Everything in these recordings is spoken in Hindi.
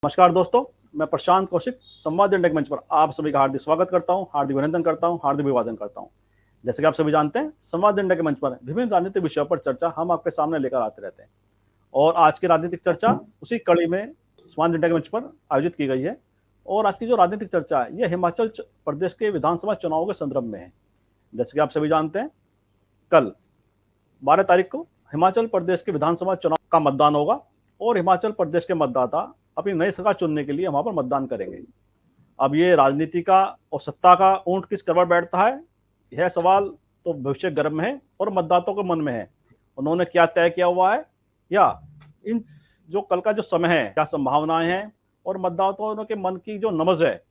नमस्कार दोस्तों, मैं प्रशांत कौशिक संवाद इंडिया के मंच पर आप सभी का हार्दिक स्वागत करता हूं, हार्दिक अभिनंदन करता हूं, हार्दिक अभिवादन करता हूं। जैसे कि आप सभी जानते हैं, संवाद इंडिया के मंच पर विभिन्न राजनीतिक विषयों पर चर्चा हम आपके सामने लेकर आते रहते हैं और आज की राजनीतिक चर्चा उसी कड़ी में संवाद इंडिया के मंच पर आयोजित की गई है। और आज की जो राजनीतिक चर्चा है, यह हिमाचल प्रदेश के विधानसभा चुनाव के संदर्भ में है। जैसे कि आप सभी जानते हैं, कल 12 तारीख को हिमाचल प्रदेश के विधानसभा चुनाव का मतदान होगा और हिमाचल प्रदेश के मतदाता अपनी नई सरकार चुनने के लिए वहां पर मतदान करेंगे। अब ये राजनीति का और सत्ता का ऊंट किस करवट बैठता है, यह सवाल तो भविष्य गर्भ में है और मतदाताओं के मन में है। उन्होंने क्या तय किया हुआ है या इन जो कल का जो समय है, क्या संभावनाएं हैं और मतदाताओं के मन की जो नब्ज है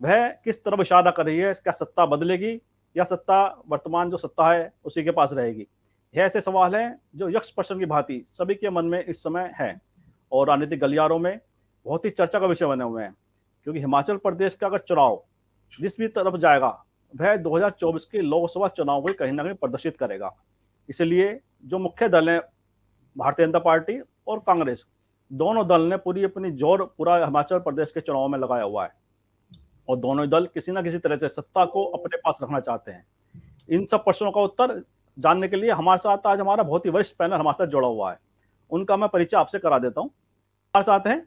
वह किस तरफ इशारा कर रही है। क्या सत्ता बदलेगी या सत्ता वर्तमान जो सत्ता है उसी के पास रहेगी। यह ऐसे सवाल हैं जो यक्ष प्रश्न की भांति सभी के मन में इस समय है और राजनीतिक गलियारों में बहुत ही चर्चा का विषय बने हुए हैं। क्योंकि हिमाचल प्रदेश का अगर चुनाव जिस भी तरफ जाएगा वह 2024 के लोकसभा चुनाव को कहीं ना कहीं प्रदर्शित करेगा। इसलिए जो मुख्य दल हैं, भारतीय जनता पार्टी और कांग्रेस, दोनों दल ने पूरी अपनी जोर पूरा हिमाचल प्रदेश के चुनाव में लगाया हुआ है और दोनों दल किसी ना किसी तरह से सत्ता को अपने पास रखना चाहते हैं। इन सब प्रश्नों का उत्तर जानने के लिए हमारे साथ आज हमारा बहुत ही वरिष्ठ पैनल हमारे साथ जुड़ा हुआ है। उनका मैं परिचय आपसे करा देता हूँ। हमारे साथ हैं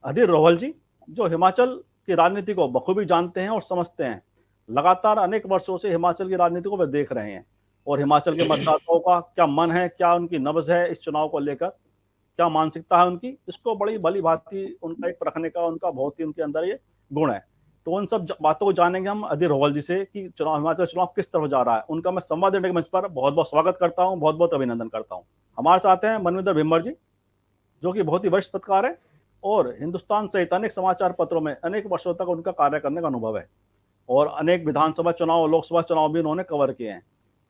अधीर रोहल जी, जो हिमाचल की राजनीति को बखूबी जानते हैं और समझते हैं। लगातार अनेक वर्षों से हिमाचल की राजनीति को वे देख रहे हैं और हिमाचल के मतदाताओं का क्या मन है, क्या उनकी नब्ज है इस चुनाव को लेकर, क्या मानसिकता है उनकी, इसको बड़ी भली भांति उनका एक परखने का उनका बहुत ही उनके अंदर ये गुण है। तो उन सब बातों को जानेंगे हम अधीर रोहल जी से कि चुनाव हिमाचल चुनाव किस तरफ जा रहा है। उनका मैं संवाद इंडिया के मंच पर बहुत बहुत स्वागत करता हूँ, बहुत बहुत अभिनंदन करता हूँ। हमारे साथ हैं मनविंदर भिम्बर जी, जो कि बहुत ही वरिष्ठ पत्रकार है और हिंदुस्तान सहित अनेक समाचार पत्रों में अनेक वर्षों तक उनका कार्य करने का अनुभव है और अनेक विधानसभा चुनाव, लोकसभा चुनाव भी उन्होंने कवर किए हैं।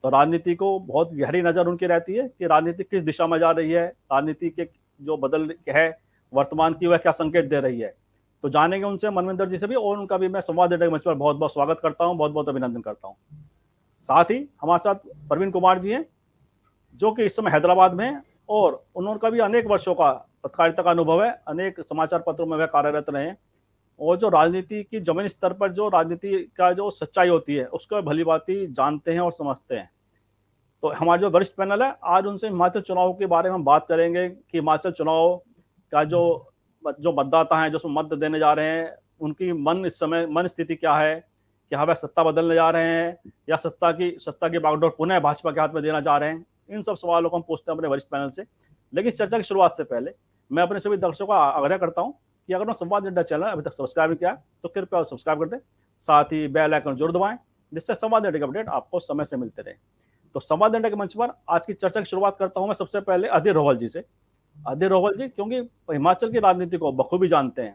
तो राजनीति को बहुत गहरी नजर उनकी रहती है कि राजनीति किस दिशा में जा रही है, राजनीति के जो बदल है वर्तमान की वह क्या संकेत दे रही है। तो जानेंगे उनसे, मनविंदर जी से भी, और उनका भी मैं संवाद इंडिया के मंच पर बहुत बहुत स्वागत करता हूँ, बहुत बहुत अभिनंदन करता हूँ। साथ ही हमारे साथ प्रवीण कुमार जी हैं, जो कि इस समय हैदराबाद में हैं और उनका भी अनेक वर्षों का पत्रकारिता का अनुभव है, अनेक समाचार पत्रों में वह कार्यरत रहे हैं और जो राजनीति की जमीनी स्तर पर जो राजनीति का जो सच्चाई होती है उसको भली भांति जानते हैं और समझते हैं। तो हमारे जो वरिष्ठ पैनल है, आज उनसे हिमाचल चुनाव के बारे में हम बात करेंगे कि हिमाचल चुनाव का जो मतदाता हैं, जो मत देने जा रहे हैं, उनकी मन इस समय मन स्थिति क्या है, क्या वह सत्ता बदलने जा रहे हैं या सत्ता की बागडोर पुनः भाजपा के हाथ में देना चाह रहे हैं। इन सब सवालों को हम पूछते हैं अपने वरिष्ठ पैनल से। लेकिन चर्चा की शुरुआत से पहले मैं अपने सभी दर्शकों का आग्रह करता हूं कि अगर संवाद इंडिया चैनल अभी तक सब्सक्राइब किया है तो कृपया सब्सक्राइब कर दें, साथ ही बेल आइकन जरूर दबाएं, जिससे संवाद इंडिया के अपडेट आपको समय से मिलते रहे। तो संवाद इंडिया के मंच पर आज की चर्चा की शुरुआत करता हूं मैं सबसे पहले अधीर रोहल जी से। अधीर रोहल जी, क्योंकि हिमाचल की राजनीति को बखूबी जानते हैं,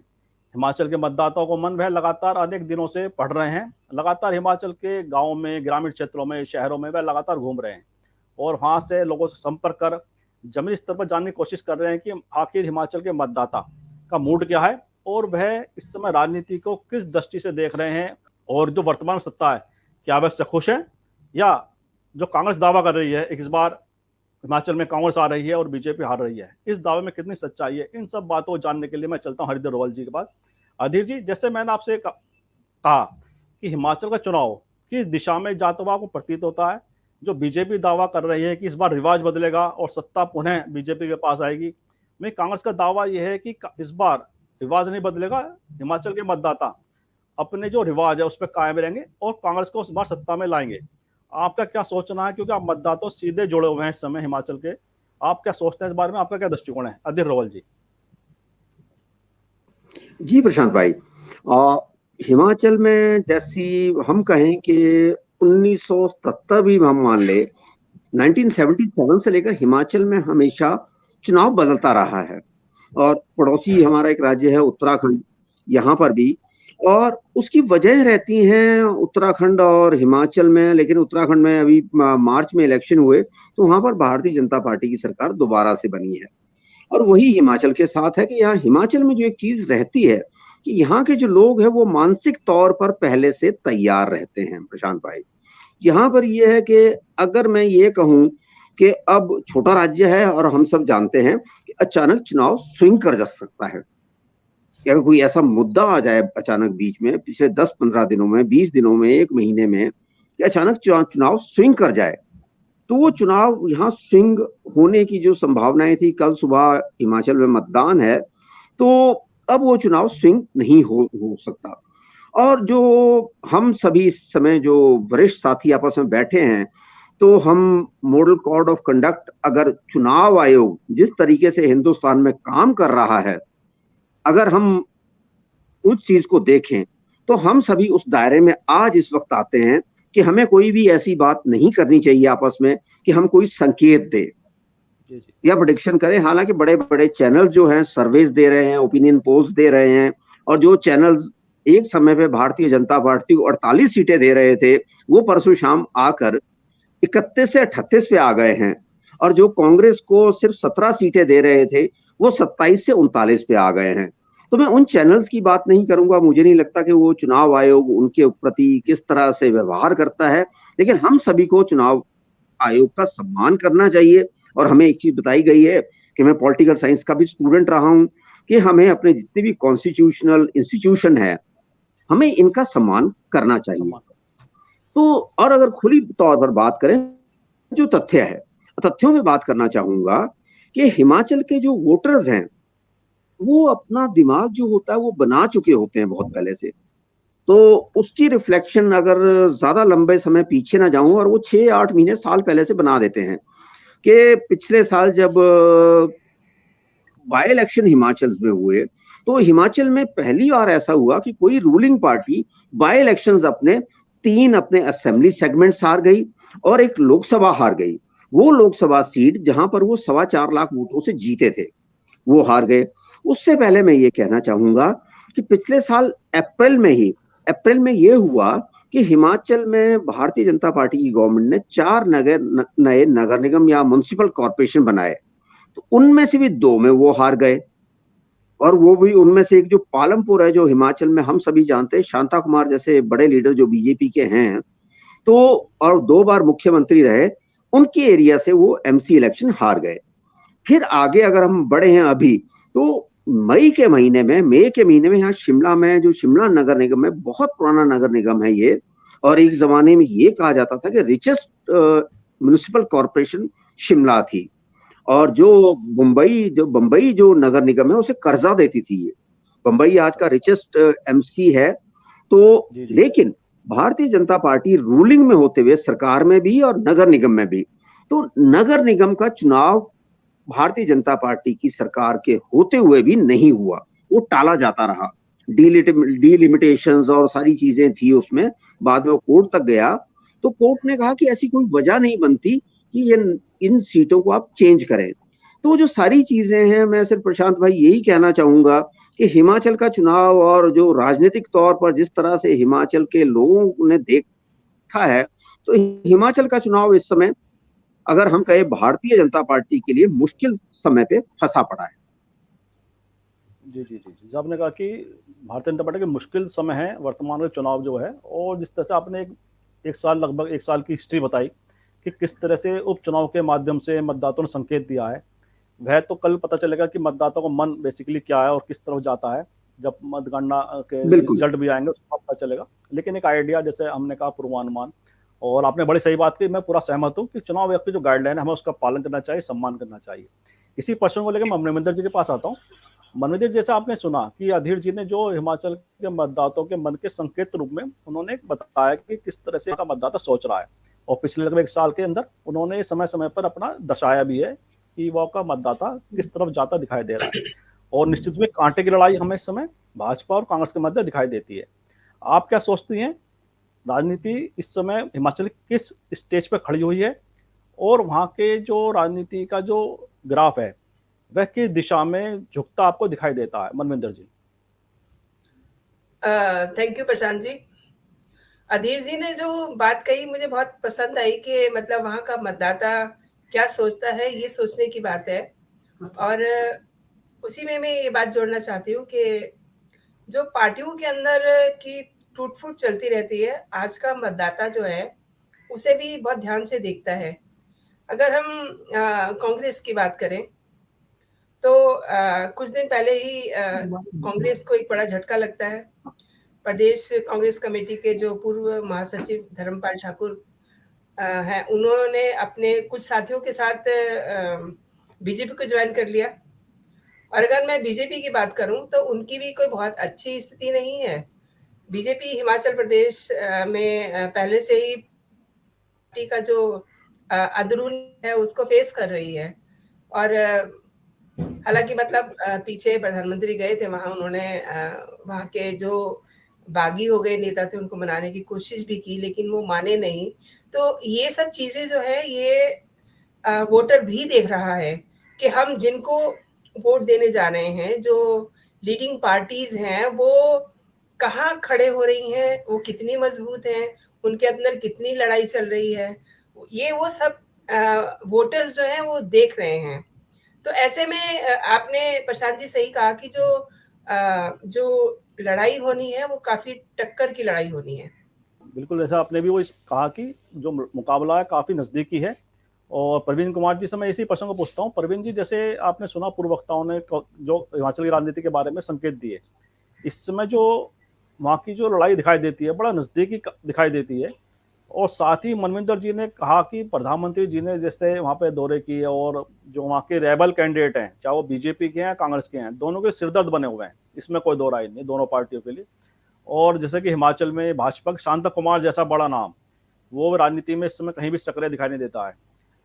हिमाचल के मतदाताओं को मन वह लगातार अनेक दिनों से पढ़ रहे हैं, लगातार हिमाचल के गाँव में, ग्रामीण क्षेत्रों में, शहरों में वह लगातार घूम रहे हैं और वहाँ से लोगों से संपर्क कर जमीनी स्तर पर जानने की कोशिश कर रहे हैं कि आखिर हिमाचल के मतदाता का मूड क्या है और वह इस समय राजनीति को किस दृष्टि से देख रहे हैं और जो वर्तमान सत्ता है क्या वह से खुश है या जो कांग्रेस दावा कर रही है इस बार हिमाचल में कांग्रेस आ रही है और बीजेपी हार रही है, इस दावे में कितनी सच्चाई है। इन सब बातों को जानने के लिए मैं चलता हूँ अधीर रोहल जी के पास। अधीर जी, जैसे मैंने आपसे कहा कि हिमाचल का चुनाव किस दिशा में जाता हुआ आपको प्रतीत होता है। जो बीजेपी दावा कर रही है कि इस बार रिवाज बदलेगा और सत्ता पुनः बीजेपी के पास आएगी, में कांग्रेस का दावा यह है कि इस बार रिवाज नहीं बदलेगा, हिमाचल के मतदाता अपने जो रिवाज है उस पर कायम रहेंगे और कांग्रेस को इस बार सत्ता में लाएंगे। आपका क्या सोचना है, क्योंकि आप मतदाताओं सीधे जुड़े हुए हैं इस समय हिमाचल के, आप क्या सोचते हैं इस बारे में, आपका क्या दृष्टिकोण है अधीर रोहल जी? जी प्रशांत भाई, हिमाचल में जैसी हम कहें कि 1970 भी हम मान ले, 1977 से लेकर हिमाचल में हमेशा चुनाव बदलता रहा है और पड़ोसी हमारा एक राज्य है उत्तराखंड, यहाँ पर भी, और उसकी वजह रहती हैं उत्तराखंड और हिमाचल में। लेकिन उत्तराखंड में अभी मार्च में इलेक्शन हुए तो वहां पर भारतीय जनता पार्टी की सरकार दोबारा से बनी है और वही हिमाचल के साथ है कि यहाँ हिमाचल में जो एक चीज रहती है कि यहाँ के जो लोग हैं वो मानसिक तौर पर पहले से तैयार रहते हैं। प्रशांत भाई, यहाँ पर यह है कि अगर मैं ये कहूँ कि अब छोटा राज्य है और हम सब जानते हैं कि अचानक चुनाव स्विंग कर जा सकता है, कि अगर कोई ऐसा मुद्दा आ जाए अचानक बीच में, पिछले 10-15 दिनों में, 20 दिनों में, 1 महीने में, कि अचानक चुनाव स्विंग कर जाए, तो वो चुनाव यहाँ स्विंग होने की जो संभावनाएं थी, कल सुबह हिमाचल में मतदान है, तो अब वो चुनाव स्विंग नहीं हो सकता। और जो हम सभी इस समय जो वरिष्ठ साथी आपस में बैठे हैं, तो हम मॉडल कोड ऑफ कंडक्ट, अगर चुनाव आयोग जिस तरीके से हिंदुस्तान में काम कर रहा है, अगर हम उस चीज को देखें, तो हम सभी उस दायरे में आज इस वक्त आते हैं कि हमें कोई भी ऐसी बात नहीं करनी चाहिए आपस में कि हम कोई संकेत दें या प्रेडिक्शन करें। हालांकि बड़े बड़े चैनल जो हैं सर्वेज दे रहे हैं, ओपिनियन पोल्स दे रहे हैं, और जो चैनल्स एक समय पे भारतीय जनता पार्टी को 48 सीटें दे रहे थे, वो परसों शाम आकर 31 से 38 पे आ गए हैं, और जो कांग्रेस को सिर्फ 17 सीटें दे रहे थे, वो 27 से 39 पे आ गए हैं। तो मैं उन चैनल्स की बात नहीं करूंगा, मुझे नहीं लगता कि वो चुनाव आयोग उनके प्रति किस तरह से व्यवहार करता है, लेकिन हम सभी को चुनाव आयोग का सम्मान करना चाहिए। और हमें एक चीज बताई गई है कि मैं पॉलिटिकल साइंस का भी स्टूडेंट रहा हूं, कि हमें अपने जितने भी कॉन्स्टिट्यूशनल इंस्टीट्यूशन है, हमें इनका सम्मान करना चाहिए। तो और अगर खुली तौर पर बात करें, जो तथ्य है, तथ्यों में बात करना चाहूंगा कि हिमाचल के जो वोटर्स हैं, वो अपना दिमाग जो होता है वो बना चुके होते हैं बहुत पहले से। तो उसकी रिफ्लेक्शन अगर ज्यादा लंबे समय पीछे ना जाऊं, और वो 6-8 महीने साल पहले से बना देते हैं, कि पिछले साल जब बाय इलेक्शन हिमाचल में हुए, तो हिमाचल में पहली बार ऐसा हुआ कि कोई रूलिंग पार्टी बाय इलेक्शंस अपने 3 अपने असेंबली सेगमेंट्स हार गई और एक लोकसभा हार गई। वो लोकसभा सीट जहां पर वो 4.25 लाख वोटों से जीते थे, वो हार गए। उससे पहले मैं ये कहना चाहूंगा कि पिछले साल अप्रैल में ये हुआ कि हिमाचल में भारतीय जनता पार्टी की गवर्नमेंट ने 4 नए नगर निगम या म्युनिसिपल कॉर्पोरेशन बनाए, तो उनमें से भी 2 में वो हार गए। और वो भी उनमें से एक जो पालमपुर है, जो हिमाचल में हम सभी जानते हैं, शांता कुमार जैसे बड़े लीडर जो बीजेपी के हैं, तो और 2 बार मुख्यमंत्री रहे, उनके एरिया से वो एमसी इलेक्शन हार गए। फिर आगे अगर हम बढ़े हैं अभी, तो मई के महीने में यहाँ शिमला में, जो शिमला नगर निगम है, बहुत पुराना नगर निगम है ये, और एक जमाने में ये कहा जाता था कि रिचेस्ट म्युनिसिपल कॉर्पोरेशन शिमला थी, और जो बंबई जो नगर निगम है उसे कर्जा देती थी ये। बंबई आज का रिचेस्ट एमसी है। तो लेकिन भारतीय जनता पार्टी रूलिंग में होते हुए, सरकार में भी और नगर निगम में भी, तो नगर निगम का चुनाव भारतीय जनता पार्टी की सरकार के होते हुए भी नहीं हुआ, वो टाला जाता रहा। डीलिमिटेशंस और सारी चीजें थी उसमें, बाद में वो कोर्ट तक गया, तो कोर्ट ने कहा कि ऐसी कोई वजह नहीं बनती कि ये इन सीटों को आप चेंज करें। तो जो सारी चीजें हैं, मैं सिर्फ प्रशांत भाई यही कहना चाहूंगा कि हिमाचल का चुनाव और जो राजनीतिक तौर पर जिस तरह से हिमाचल के लोगों ने देखा है, तो हिमाचल का चुनाव इस समय अगर हम कहें भारतीय जनता पार्टी के लिए मुश्किल समय पे फंसा पड़ा है। जी जी जी जी, आपने कहा कि भारतीय जनता पार्टी के मुश्किल समय है वर्तमान में चुनाव जो है, और जिस तरह से आपने एक साल, लगभग 1 साल की हिस्ट्री बताई कि किस तरह से उपचुनाव के माध्यम से मतदाताओं ने संकेत दिया है, वह तो कल पता चलेगा कि मतदाताओं का मन बेसिकली क्या है और किस तरफ जाता है, जब मतगणना के रिजल्ट भी आएंगे उसको पता चलेगा। लेकिन एक आइडिया, जैसे हमने कहा पूर्वानुमान, और आपने बड़ी सही बात की, मैं पूरा सहमत हूँ कि चुनाव आयोग की जो गाइडलाइन है हमें उसका पालन करना चाहिए, सम्मान करना चाहिए। इसी प्रश्न को लेकर मैं मनविंदर जी के पास आता हूँ। मनविंदर, जैसे आपने सुना कि अधीर जी ने जो हिमाचल के मतदाताओं के मन के संकेत रूप में उन्होंने बताया कि किस तरह से का मतदाता सोच रहा है, और पिछले लगभग 1 साल के अंदर उन्होंने समय समय पर अपना दर्शाया भी है कि वो का मतदाता किस तरफ जाता दिखाई दे रहा है। और निश्चित में कांटे की लड़ाई हमें इस समय भाजपा और कांग्रेस के मध्य दिखाई देती है। आप क्या सोचती हैं, राजनीति इस समय हिमाचल किस स्टेज पर खड़ी हुई है, और वहाँ के जो राजनीति का जो ग्राफ है वह किस दिशा में झुकता आपको दिखाई देता है? मनविंदर जी। Thank you Prashant ji. अधीर जी ने जो बात कही मुझे बहुत पसंद आई कि मतलब वहाँ का मतदाता क्या सोचता है, ये सोचने की बात है। और उसी में मैं ये बात जोड़ना चाहती हूँ कि जो पार्टियों के अंदर की टूट फूट चलती रहती है, आज का मतदाता जो है उसे भी बहुत ध्यान से देखता है। अगर हम कांग्रेस की बात करें तो कुछ दिन पहले ही कांग्रेस को एक बड़ा झटका लगता है। प्रदेश कांग्रेस कमेटी के जो पूर्व महासचिव धर्मपाल ठाकुर हैं, उन्होंने अपने कुछ साथियों के साथ बीजेपी को ज्वाइन कर लिया। और अगर मैं बीजेपी की बात करूं तो उनकी भी कोई बहुत अच्छी स्थिति नहीं है। बीजेपी हिमाचल प्रदेश में पहले से ही पार्टी का जो अंदरूनी है उसको फेस कर रही है। और हालांकि मतलब पीछे प्रधानमंत्री गए थे वहां, उन्होंने वहां के जो बागी हो गए नेता थे उनको मनाने की कोशिश भी की, लेकिन वो माने नहीं। तो ये सब चीजें जो है ये वोटर भी देख रहा है कि हम जिनको वोट देने जा रहे हैं, जो लीडिंग पार्टीज हैं, वो कहाँ खड़े हो रही हैं, वो कितनी मजबूत हैं, उनके अंदर कितनी लड़ाई चल रही है, ये वो सब वोटर्स जो हैं वो देख रहे हैं। तो ऐसे में आपने प्रशांत जी सही कहा कि जो लड़ाई होनी है वो काफी टक्कर की लड़ाई होनी है। बिल्कुल, जैसा आपने भी वो कहा कि जो मुकाबला है काफी नजदीकी है। और प्रवीण कुमार जी से मैं इसी प्रश्न को पूछता हूँ। प्रवीण जी, जैसे आपने सुना पूर्व वक्ताओं ने जो हिमाचल की राजनीति के बारे में संकेत दिए, इस समय जो वहाँ की जो लड़ाई दिखाई देती है बड़ा नजदीकी दिखाई देती है। और साथ ही मनविंदर जी ने कहा कि प्रधानमंत्री जी ने जैसे वहाँ पे दौरे किए और जो वहाँ के रेबल कैंडिडेट हैं, चाहे वो बीजेपी के हैं कांग्रेस के हैं, दोनों के सिरदर्द बने हुए हैं, इसमें कोई दो राय नहीं दोनों पार्टियों के लिए। और जैसे कि हिमाचल में भाजपा शांता कुमार जैसा बड़ा नाम, वो राजनीति में इस समय कहीं भी सक्रिय दिखाई नहीं देता है।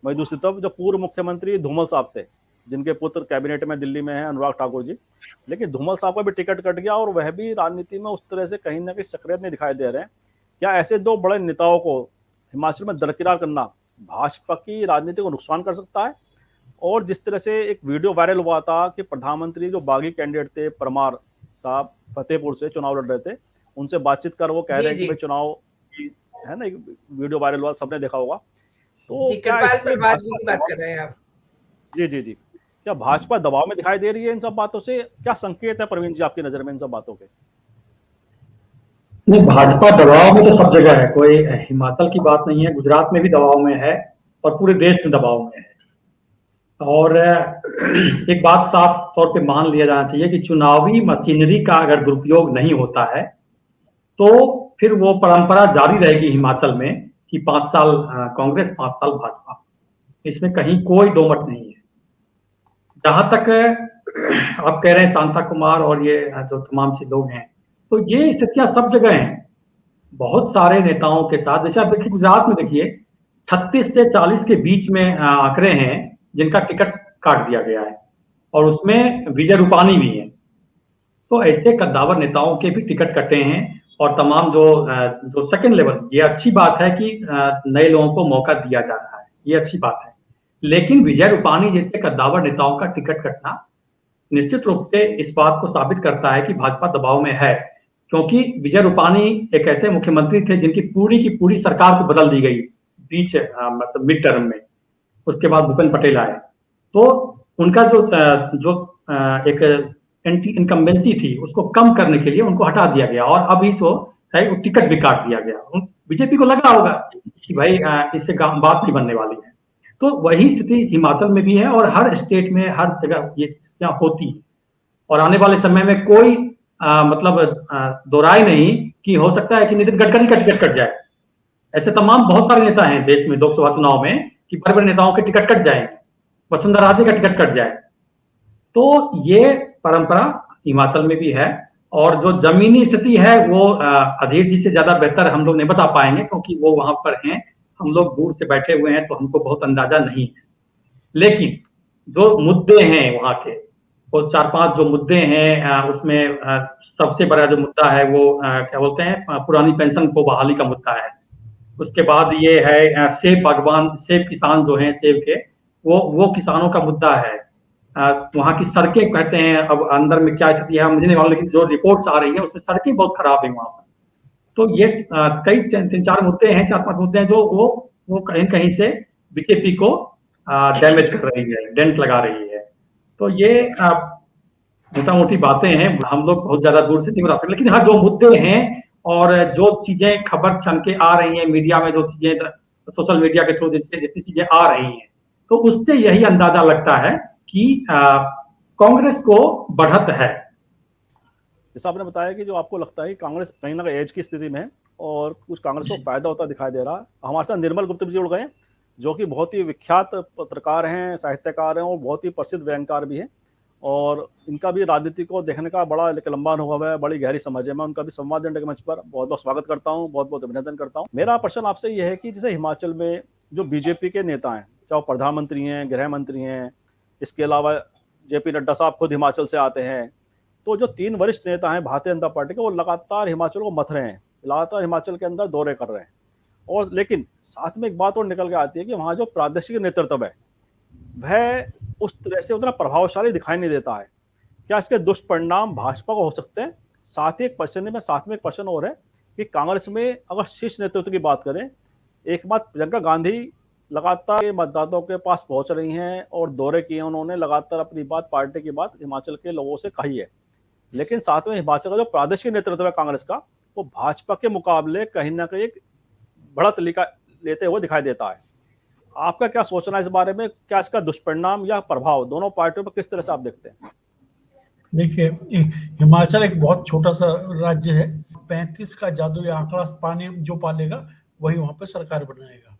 वहीं दूसरी तरफ जो पूर्व मुख्यमंत्री धूमल साहब थे, जिनके पुत्र कैबिनेट में दिल्ली में है, अनुराग ठाकुर जी, लेकिन धूमल साहब का भी टिकट कट गया और वह भी राजनीति में उस तरह से कहीं ना कहीं सक्रिय नहीं दिखाई दे रहे हैं। क्या ऐसे दो बड़े नेताओं को हिमाचल में दरकिनार करना भाजपा की राजनीति को नुकसान कर सकता है? और जिस तरह से एक वीडियो वायरल हुआ था कि प्रधानमंत्री जो बागी कैंडिडेट थे परमार साहब, फतेहपुर से चुनाव लड़ रहे थे, उनसे बातचीत कर वो कह रहे हैं कि भाई चुनाव है ना, एक वीडियो वायरल हुआ, सबने देखा होगा। तो क्या इससे जी की बात कर रहे हैं आप? जी, क्या भाजपा दबाव में दिखाई दे रही है इन सब बातों से? क्या संकेत है प्रवीण जी आपकी नजर में इन सब बातों के? नहीं, भाजपा दबाव में तो सब जगह है, कोई हिमाचल की बात नहीं है, गुजरात में भी दबाव में है और पूरे देश में दबाव में है। और एक बात साफ तौर पे मान लिया जाना चाहिए कि चुनावी मशीनरी का अगर दुरुपयोग नहीं होता है तो फिर वो परंपरा जारी रहेगी हिमाचल में कि 5 साल कांग्रेस 5 साल भाजपा, इसमें कहीं कोई दो मत नहीं है। जहां तक आप कह रहे हैं शांता कुमार और ये जो तमाम से लोग हैं, तो ये स्थितियां सब जगह हैं, बहुत सारे नेताओं के साथ। जैसे आप देखिए गुजरात में, देखिए 36 से 40 के बीच में आंकड़े हैं जिनका टिकट काट दिया गया है और उसमें विजय रूपानी भी है। तो ऐसे कद्दावर नेताओं के भी टिकट कटे हैं और तमाम जो सेकंड लेवल, ये अच्छी बात है कि नए लोगों को मौका दिया जा रहा है, ये अच्छी बात है। लेकिन विजय रूपानी जैसे कद्दावर नेताओं का टिकट कटना निश्चित रूप से इस बात को साबित करता है कि भाजपा दबाव में है, क्योंकि विजय रूपानी एक ऐसे मुख्यमंत्री थे जिनकी पूरी की पूरी सरकार को बदल दी गई बीच मतलब मिड टर्म में। उसके बाद भूपेंद्र पटेल आए, तो उनका जो एक एंटी इनकम्बेंसी थी उसको कम करने के लिए उनको हटा दिया गया और अभी तो है टिकट भी काट दिया गया। बीजेपी को लगा होगा कि भाई इससे बात नहीं बनने वाली है। तो वही स्थिति हिमाचल में भी है और हर स्टेट में हर जगह ये स्थितियां होती है और आने वाले समय में कोई मतलब दो राय नहीं कि हो सकता है कि नितिन गडकरी का टिकट कट जाए। ऐसे तमाम बहुत सारे नेता हैं देश में लोकसभा चुनाव में कि बड़े बड़े नेताओं के टिकट कट जाएंगे, वसुंधरा राजे का टिकट कट जाए। तो ये परंपरा हिमाचल में भी है और जो जमीनी स्थिति है वो अधीर जी से ज्यादा बेहतर हम लोग नहीं बता पाएंगे क्योंकि वो वहां पर हैं, हम लोग दूर से बैठे हुए हैं तो हमको बहुत अंदाजा नहीं है। लेकिन जो मुद्दे हैं वहां के, वो 4-5 जो मुद्दे हैं उसमें सबसे बड़ा जो मुद्दा है वो क्या बोलते हैं, पुरानी पेंशन को बहाली का मुद्दा है। उसके बाद ये है सेब बागवान, सेब किसान जो हैं सेब के, वो किसानों का मुद्दा है। वहाँ की सड़कें कहते हैं, अब अंदर में क्या स्थिति है मुझे नहीं मालूम, लेकिन जो रिपोर्ट्स आ रही है उसमें सड़कें बहुत खराब है वहाँ पर। तो ये कई 3-4 मुद्दे हैं, 4-5 मुद्दे हैं जो वो कहीं कहीं से बीजेपी को डैमेज कर रही है, डेंट लगा रही है। तो ये मोटा मोटी बातें हैं, हम लोग बहुत ज्यादा दूर से नहीं बता सकते, लेकिन हाँ जो मुद्दे हैं और जो चीजें खबर छन के आ रही हैं मीडिया में, जो चीजें सोशल मीडिया के थ्रू जितनी चीजें आ रही हैं, तो उससे यही अंदाजा लगता है कि कांग्रेस को बढ़त है। जैसा आपने बताया कि जो आपको लगता है कि कांग्रेस कहीं ना कहीं एज की स्थिति में है और कुछ कांग्रेस को फायदा होता दिखाई दे रहा है। हमारे साथ निर्मल गुप्ता जी जुड़ गए हैं, जो कि बहुत ही विख्यात पत्रकार हैं, साहित्यकार हैं और बहुत ही प्रसिद्ध व्यंग्यकार भी हैं, और इनका भी राजनीति को देखने का बड़ा एक लंबा अनुभव है, बड़ी गहरी समझ है। मैं उनका भी संवाद के मंच पर बहुत बहुत स्वागत करता हूँ, बहुत बहुत अभिनंदन करता हूँ। मेरा प्रश्न आपसे यह है कि जैसे हिमाचल में जो बीजेपी के नेता हैं, चाहे प्रधानमंत्री हैं, गृह मंत्री हैं, इसके अलावा जेपी नड्डा साहब खुद हिमाचल से आते हैं, तो जो 3 वरिष्ठ नेता हैं भारतीय जनता पार्टी के, वो लगातार हिमाचल को मथ रहे हैं, लगातार हिमाचल के अंदर दौरे कर रहे हैं, और लेकिन साथ में एक बात और निकल के आती है कि वहाँ जो प्रादेशिक नेतृत्व है वह उस तरह से उतना प्रभावशाली दिखाई नहीं देता है। क्या इसके दुष्परिणाम भाजपा को हो सकते हैं? साथ ही एक प्रश्न और है कि कांग्रेस में अगर शीर्ष नेतृत्व की बात करें, एक बात प्रियंका गांधी लगातार मतदाताओं के पास पहुंच रही हैं और दौरे किए, उन्होंने लगातार अपनी बात, पार्टी की बात हिमाचल के लोगों से कही है, लेकिन साथ में हिमाचल का जो प्रादेशिक नेतृत्व है कांग्रेस का, वो भाजपा के मुकाबले कहीं ना कहीं एक बढ़त लेते हुए दिखाई देता है। आपका क्या सोचना है इस बारे में? क्या इसका दुष्परिणाम या प्रभाव दोनों पार्टियों पर किस तरह से आप देखते हैं? देखिए, हिमाचल एक बहुत छोटा सा राज्य है। 35 का जादुई आंकड़ा पाने जो पालेगा वही वहां पे सरकार बनाएगा।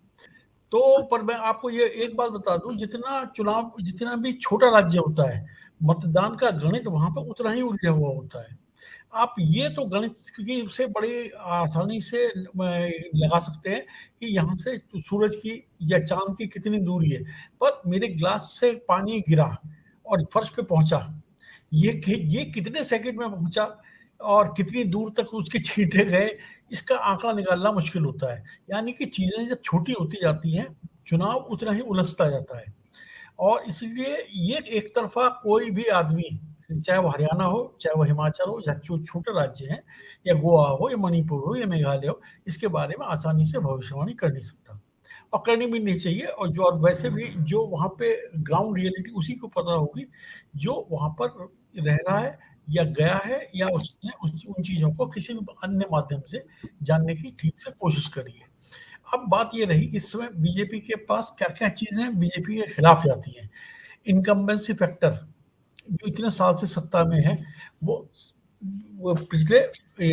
तो पर मैं आपको ये एक बात बता दूं, जितना भी छोटा राज्य होता है, मतदान का गणित वहां पे उतना ही उलझा हुआ होता है। आप ये तो गणित की से बड़ी आसानी से लगा सकते हैं कि यहाँ से सूरज की या चांद की कितनी दूरी है, पर मेरे गिलास से पानी गिरा और फर्श पे पहुंचा, ये कितने सेकंड में पहुंचा और कितनी दूर तक उसके छींटे गए, इसका आंकड़ा निकालना मुश्किल होता है। यानी कि चीजें जब छोटी होती जाती हैं, चुनाव उतना ही उलझता जाता है। और इसलिए ये एक तरफा कोई भी आदमी, चाहे वो हरियाणा हो, चाहे वो हिमाचल हो, या छोटे राज्य हैं, या गोवा हो, या मणिपुर हो, या मेघालय हो, इसके बारे में आसानी से भविष्यवाणी कर नहीं सकता और करनी भी नहीं चाहिए। और वैसे भी जो वहाँ पे ग्राउंड रियलिटी उसी को पता होगी जो वहाँ पर रह रहा है या गया है, या उसने उन चीजों को किसी भी अन्य माध्यम से जानने की ठीक से कोशिश करी है। अब बात ये रही, इस समय बीजेपी के पास क्या क्या चीजें बीजेपी के खिलाफ जाती हैं। इनकम्बेंसी फैक्टर जो इतने साल से सत्ता में है, वो पिछले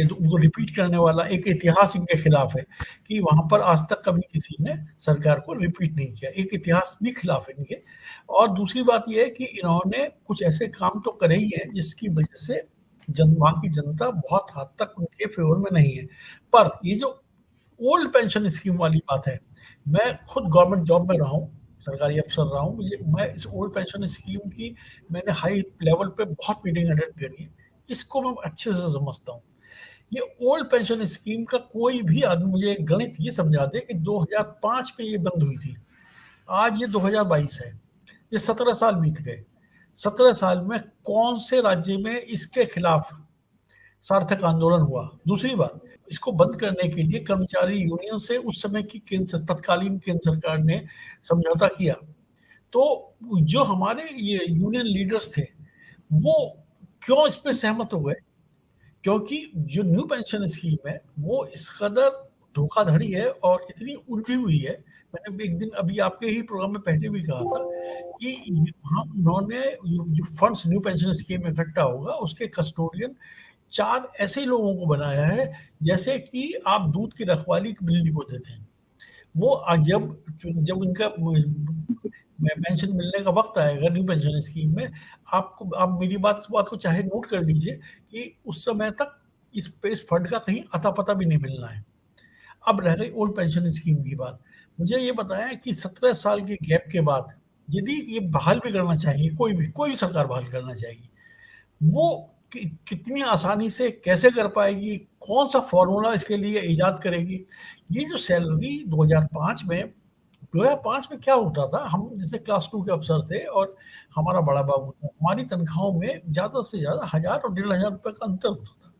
उनको रिपीट करने वाला एक इतिहास इनके खिलाफ है कि वहां पर आज तक कभी किसी ने सरकार को रिपीट नहीं किया, एक इतिहास भी खिलाफ है इनके। और दूसरी बात यह है कि इन्होंने कुछ ऐसे काम तो करे ही हैं जिसकी वजह से वहां की जनता बहुत हद तक उनके फेवर में नहीं है। पर ये जो ओल्ड पेंशन स्कीम वाली बात है, मैं खुद गवर्नमेंट जॉब में रहा हूँ, सरकारी अफसर रहा हूँ, मैं इस ओल्ड पेंशन स्कीम की मैंने हाई लेवल पे बहुत मीटिंग अटेंड करी है, इसको मैं अच्छे से समझता हूँ। ये ओल्ड पेंशन स्कीम का कोई भी आदमी मुझे गणित ये समझा दे कि 2005 में ये बंद हुई थी, आज ये 2022 है, ये 17 साल बीत गए। 17 साल में कौन से राज्य में इसके खिलाफ सार्थक आंदोलन हुआ? दूसरी बात, इसको बंद करने के लिए कर्मचारी यूनियन से उस समय की तत्कालीन केंद्र सरकार ने समझौता किया। तो जो हमारे ये यूनियन लीडर्स थे वो क्यों इस पे सहमत हो गए? क्योंकि जो न्यू पेंशन स्कीम है वो इस कदर धोखाधड़ी है और इतनी उलझी हुई है। मैंने एक दिन अभी आपके ही प्रोग्राम में पहले भी कहा था कि उन्होंने जो फंड्स न्यू पेंशन स्कीम में इकट्ठा होगा उसके कस्टोडियन 4 ऐसे लोगों को बनाया है जैसे कि आप दूध की रखवाली बिल्ली को देते हैं। वो जब इनका पेंशन मिलने का वक्त आएगा न्यू पेंशन स्कीम में, आप मेरी बात को चाहे नोट कर लीजिए कि उस समय तक इस फंड का कहीं अता पता भी नहीं मिलना है। अब रह गई ओल्ड पेंशन स्कीम की बात। मुझे ये बताया कि 17 साल के गैप के बाद यदि ये बहाल भी करना चाहिए, कोई भी सरकार बहाल करना चाहेगी, वो कितनी आसानी से कैसे कर पाएगी, कौन सा फॉर्मूला इसके लिए इजाद करेगी? ये जो सैलरी 2005 में क्या होता था, हम जैसे क्लास 2 के अफसर थे और हमारा बड़ा बाबू था, हमारी तनख्वाहों में ज्यादा से ज्यादा 1000 और 1500 रुपए का अंतर होता था।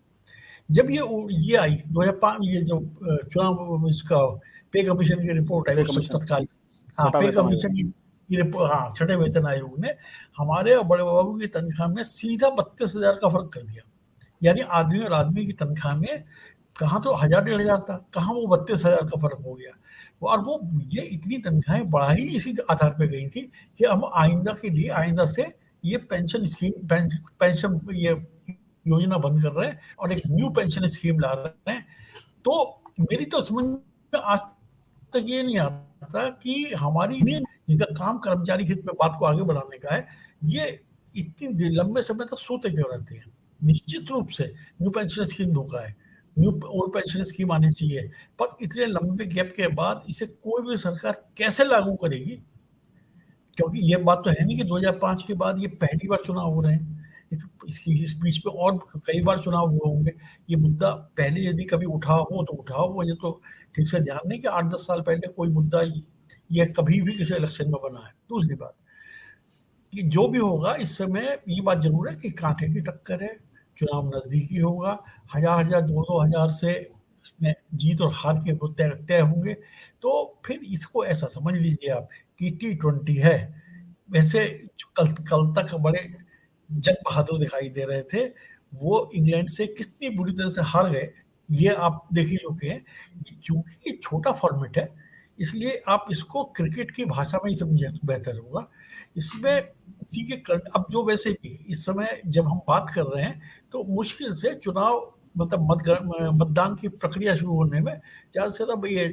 जब ये आई 2005, ये जो चुनाव इसका पे कमीशन की रिपोर्ट आई, तत्कालीन पे कमीशन की रिपोर्ट, छठे वेतन आयोग ने हमारे और बड़े बाबू की तनख्वाह में सीधा 32,000 का फर्क कर दिया। यानी आदमी और आदमी की तनख्वाह में कहाँ तो 1000-1500 था, कहाँ वो 32,000 का फर्क हो गया। और वो ये इतनी तनख्वाहें बढ़ाई इसी आधार पे गई थी कि हम आइंदा से ये पेंशन स्कीम पेंशन ये योजना बंद कर रहे हैं और एक न्यू पेंशन स्कीम ला रहे हैं। तो मेरी तो समझ में आज तक ये नहीं आता कि हमारी जिनका काम कर्मचारी हित में बात को आगे बढ़ाने का है, ये इतनी लंबे समय तक सोते क्यों रहते हैं। निश्चित रूप से न्यू पेंशन स्कीम धोखा है, न्यू ओल्ड पेंशन स्कीम आनी चाहिए, पर इतने लंबे गैप के बाद इसे कोई भी सरकार कैसे लागू करेगी? क्योंकि ये बात तो है नहीं कि 2005 के बाद ये पहली बार चुनाव हो रहे हैं, इस बीच में और कई बार चुनाव हुए होंगे। ये मुद्दा पहले यदि कभी उठा हो तो उठा हो, मुझे तो ठीक से ध्यान नहीं कि 8-10 साल पहले कोई मुद्दा ये कभी भी किसी इलेक्शन में बना है। दूसरी बात कि जो भी होगा इस समय ये बात जरूर है कि कांटे की टक्कर है, चुनाव नजदीकी होगा, 1000 2-2000 से जीत और हार के तय होंगे। तो फिर इसको ऐसा समझ लीजिए आप कि T20 है। वैसे कल तक बड़े जंग बहादुर दिखाई दे रहे थे, वो इंग्लैंड से कितनी बुरी तरह से हार गए ये आप देख ही चुके हैं। चूंकि ये छोटा फॉर्मेट है इसलिए आप इसको क्रिकेट की भाषा में ही समझे तो बेहतर होगा। इसमें अब जो वैसे भी इस समय जब हम बात कर रहे हैं तो मुश्किल से चुनाव मतलब मतदान की प्रक्रिया शुरू होने में ज्यादा से ज्यादा ये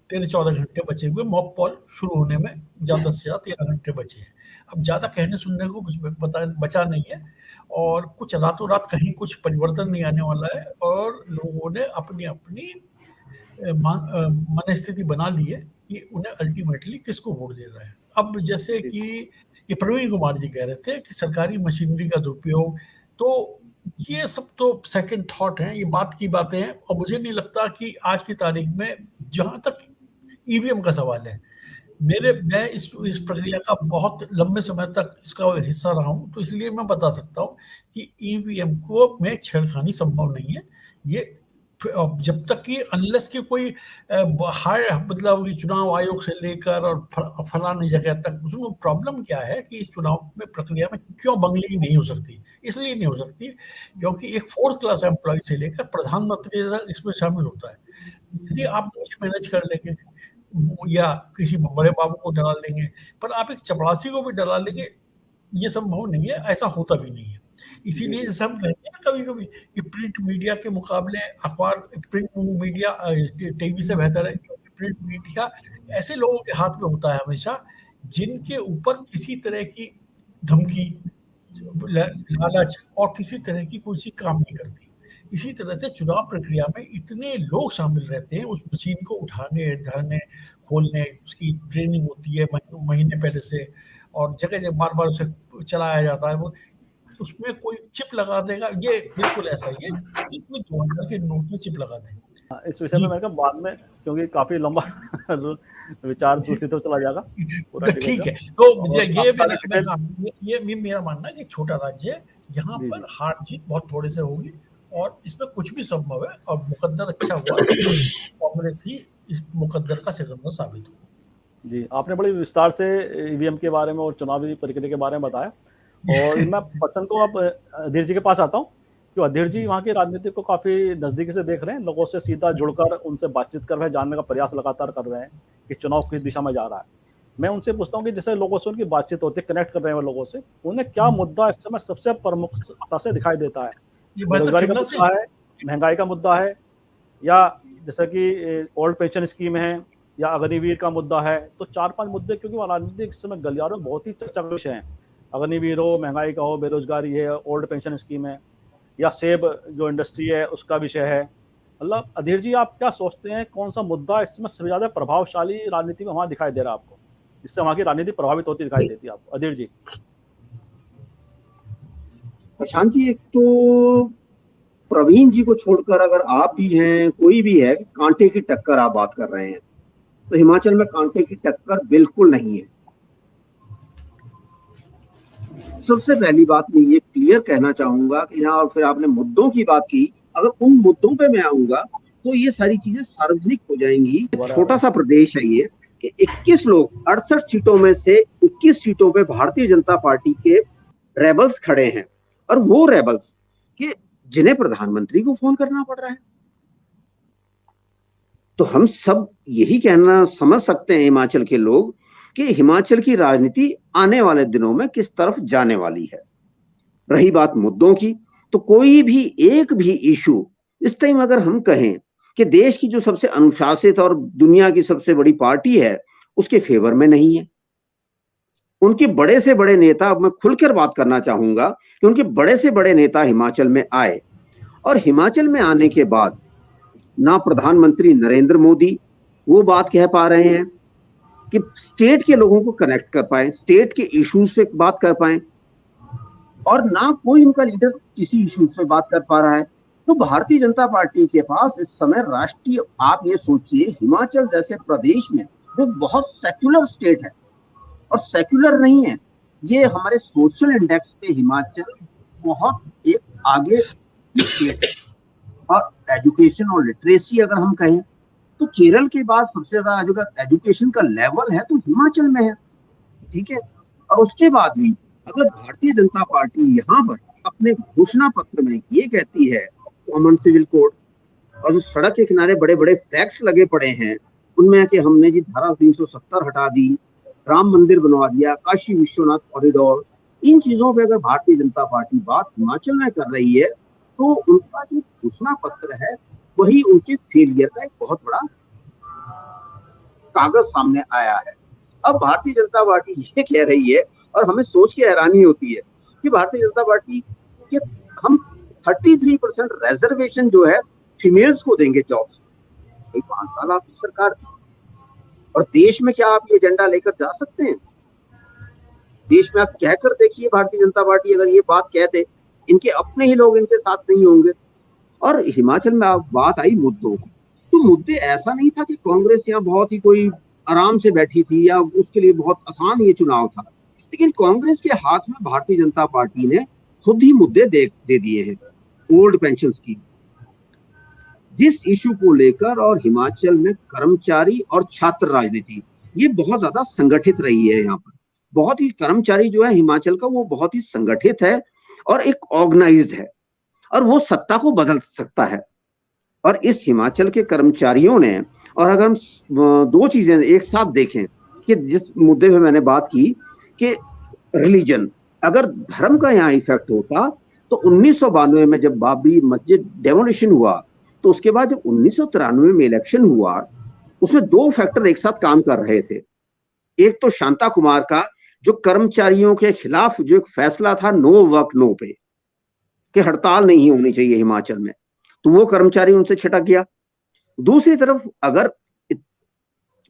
13-14 घंटे बचे हुए, मॉक पोल शुरू होने में ज्यादा से ज्यादा 13 घंटे बचे हैं। अब ज्यादा कहने सुनने को कुछ बचा नहीं है और कुछ रातों रात कहीं कुछ परिवर्तन नहीं आने वाला है और लोगों ने अपनी अपनी मनस्थिति बना ली है कि उन्हें अल्टीमेटली किसको वोट दे रहा है। अब जैसे कि ये प्रवीण कुमार जी कह रहे थे कि सरकारी मशीनरी का दुरुपयोग, तो ये सब तो सेकंड थॉट है, ये बात की बातें हैं और मुझे नहीं लगता कि आज की तारीख में जहां तक ईवीएम का सवाल है, मैं इस प्रक्रिया का बहुत लंबे समय तक इसका हिस्सा रहा हूं, तो इसलिए मैं बता सकता हूं कि ईवीएम को में छेड़खानी संभव नहीं है। ये जब तक कि अनलेस की कोई हाई मतलब चुनाव आयोग से लेकर और फलानी जगह तक, उसमें प्रॉब्लम क्या है कि इस चुनाव में प्रक्रिया में क्यों बंगलिंग नहीं हो सकती? इसलिए नहीं हो सकती क्योंकि एक 4th क्लास एम्प्लॉय से लेकर प्रधानमंत्री तक इसमें शामिल होता है। यदि आप मुझे मैनेज कर लेंगे या किसी बड़े बाबू को डरा लेंगे, पर आप एक चपरासी को भी डरा लेंगे, ये संभव नहीं है, ऐसा होता भी नहीं है। इसीलिए जैसे हम कहते हैं ना कभी-कभी कि प्रिंट मीडिया के मुकाबले प्रिंट मीडिया टीवी से बेहतर है, क्योंकि प्रिंट मीडिया ऐसे लोगों के हाथ में होता है हमेशा जिनके ऊपर किसी तरह की धमकी, लालच और किसी तरह की कोई चीज काम नहीं करती। इसी तरह से चुनाव प्रक्रिया में इतने लोग शामिल रहते हैं, उस मशीन को उठाने, धरने, खोलने, उसकी ट्रेनिंग होती है महीने पहले से और जगह बार-बार उसे चलाया जाता है। वो उसमें कोई चिप लगा देगा, ये बिल्कुल ऐसा ही है कि कोई 2000 के नोट में चिप लगा देगा। इस विषय में मैं कहा बाद में, क्योंकि काफी लंबा विचार दूसरी तरफ चला जाएगा। ठीक है, तो ये मेरा मानना है कि छोटा राज्य है, यहाँ पर हार जीत बहुत थोड़े से होगी और इसमें कुछ भी संभव है और मुकद्दर अच्छा हुआ कांग्रेस ही इस मुकद्दर का सिकंदर साबित हो। जी, आपने बड़ी विस्तार से ईवीएम के बारे में और चुनावी प्रक्रिया के बारे में बताया और मैं प्रश्न को अब अधीर जी के पास आता हूँ। तो अधीर जी वहाँ की राजनीति को काफी नजदीकी से देख रहे हैं, लोगों से सीधा जुड़कर उनसे बातचीत कर रहे हैं, जानने का प्रयास लगातार कर रहे हैं कि चुनाव किस दिशा में जा रहा है। मैं उनसे पूछता हूँ कि जैसे लोगों से उनकी बातचीत होती है, कनेक्ट कर रहे हैं लोगों से, उन्हें क्या मुद्दा इस समय सबसे प्रमुखता से दिखाई देता है? बेरोजगारी का मुद्दा है, महंगाई का मुद्दा है, या जैसा कि ओल्ड पेंशन स्कीम है, या अग्निवीर का मुद्दा है? तो 4-5 मुद्दे, क्योंकि राजनीति इस समय गलियारों में बहुत ही चर्चा का विषय है। अग्निवीर हो, महंगाई का हो, बेरोजगारी है, ओल्ड पेंशन स्कीम है, या सेब जो इंडस्ट्री है उसका विषय है। मतलब अधीर जी आप क्या सोचते हैं, कौन सा मुद्दा इसमें सबसे ज्यादा प्रभावशाली राजनीति में वहां दिखाई दे रहा है आपको, जिससे वहां की राजनीति प्रभावित होती दिखाई देती है आपको? अधीर जी। प्रशांत जी, एक तो प्रवीण जी को छोड़कर अगर आप भी हैं, कोई भी है, कांटे की टक्कर आप बात कर रहे हैं, तो हिमाचल में कांटे की टक्कर बिल्कुल नहीं है। सबसे पहली बात मैं ये क्लियर कहना चाहूंगा कि यहाँ, और फिर आपने मुद्दों की बात की, अगर उन मुद्दों पे मैं आऊंगा तो ये सारी चीजें सार्वजनिक हो जाएंगी। छोटा सा प्रदेश है ये कि 21 लोग 68 सीटों में से 21 सीटों पे भारतीय जनता पार्टी के रेबल्स खड़े हैं, और वो रेबल्स कि जिन्हें प्रधानमंत्री को फोन करना पड़ रहा है। तो हम सब यही कहना समझ सकते हैं हिमाचल के लोग कि हिमाचल की राजनीति आने वाले दिनों में किस तरफ जाने वाली है। रही बात मुद्दों की, तो कोई भी एक भी इशू इस टाइम अगर हम कहें कि देश की जो सबसे अनुशासित और दुनिया की सबसे बड़ी पार्टी है उसके फेवर में नहीं है। उनके बड़े से बड़े नेता, अब मैं खुलकर बात करना चाहूंगा कि उनके बड़े से बड़े नेता हिमाचल में आए और हिमाचल में आने के बाद ना प्रधानमंत्री नरेंद्र मोदी वो बात कह पा रहे हैं कि स्टेट के लोगों को कनेक्ट कर पाए, स्टेट के इश्यूज पे बात कर पाए, और ना कोई उनका लीडर किसी इश्यूज पे बात कर पा रहा है। तो भारतीय जनता पार्टी के पास इस समय राष्ट्रीय, आप ये सोचिए हिमाचल जैसे प्रदेश में जो बहुत सेक्युलर स्टेट है, और सेक्युलर नहीं है, ये हमारे सोशल इंडेक्स पे हिमाचल बहुत एक आगे की स्टेट है। और एजुकेशन और लिटरेसी अगर हम कहें तो केरल के बाद सबसे ज्यादा अगर एजुकेशन का लेवल है तो हिमाचल में है, ठीक है। और उसके बाद भी अगर भारतीय जनता पार्टी यहाँ पर अपने घोषणा पत्र में ये कहती है कॉमन सिविल कोड, और जो सड़क के किनारे बड़े बड़े फ्लैग्स लगे पड़े हैं उनमें कि हमने जी धारा 370 हटा दी, राम मंदिर बनवा दिया, काशी विश्वनाथ कॉरिडोर, इन चीजों पे अगर भारतीय जनता पार्टी बात हिमाचल में कर रही है तो उनका जो घोषणा पत्र है वही उनके फेलियर का एक बहुत बड़ा कागज सामने आया है। अब भारतीय जनता पार्टी ये कह रही है, और हमें सोच के हैरानी होती है कि भारतीय जनता पार्टी के हम 33% रिजर्वेशन जो है फीमेल्स को देंगे जॉब्स। 5 साल आपकी सरकार थी, और देश में क्या आप ये एजेंडा लेकर जा सकते हैं? देश में आप कहकर देखिए, भारतीय जनता पार्टी अगर ये बात कह दे, इनके अपने ही लोग इनके साथ नहीं होंगे। और हिमाचल में आप बात आई मुद्दों की, तो मुद्दे ऐसा नहीं था कि कांग्रेस यहाँ बहुत ही कोई आराम से बैठी थी या उसके लिए बहुत आसान ये चुनाव था, लेकिन कांग्रेस के हाथ में भारतीय जनता पार्टी ने खुद ही मुद्दे दे दिए हैं। ओल्ड पेंशन स्कीम जिस इशू को लेकर, और हिमाचल में कर्मचारी और छात्र राजनीति ये बहुत ज्यादा संगठित रही है। यहाँ पर बहुत ही कर्मचारी जो है हिमाचल का वो बहुत ही संगठित है और एक ऑर्गेनाइज्ड है, और वो सत्ता को बदल सकता है। और इस हिमाचल के कर्मचारियों ने, और अगर हम दो चीजें एक साथ देखें कि जिस मुद्दे पे मैंने बात की कि रिलीजन, अगर धर्म का यहाँ इफेक्ट होता तो 1992 में जब बाबरी मस्जिद डेमोलिशन हुआ, तो उसके बाद जब 1993 में इलेक्शन हुआ, उसमें 2 फैक्टर एक साथ काम कर रहे थे। एक तो शांता कुमार का जो कर्मचारियों के खिलाफ जो एक फैसला था नो वर्क नो पे, कि हड़ताल नहीं होनी चाहिए हिमाचल में, तो वो कर्मचारी उनसे छिटक गया। दूसरी तरफ अगर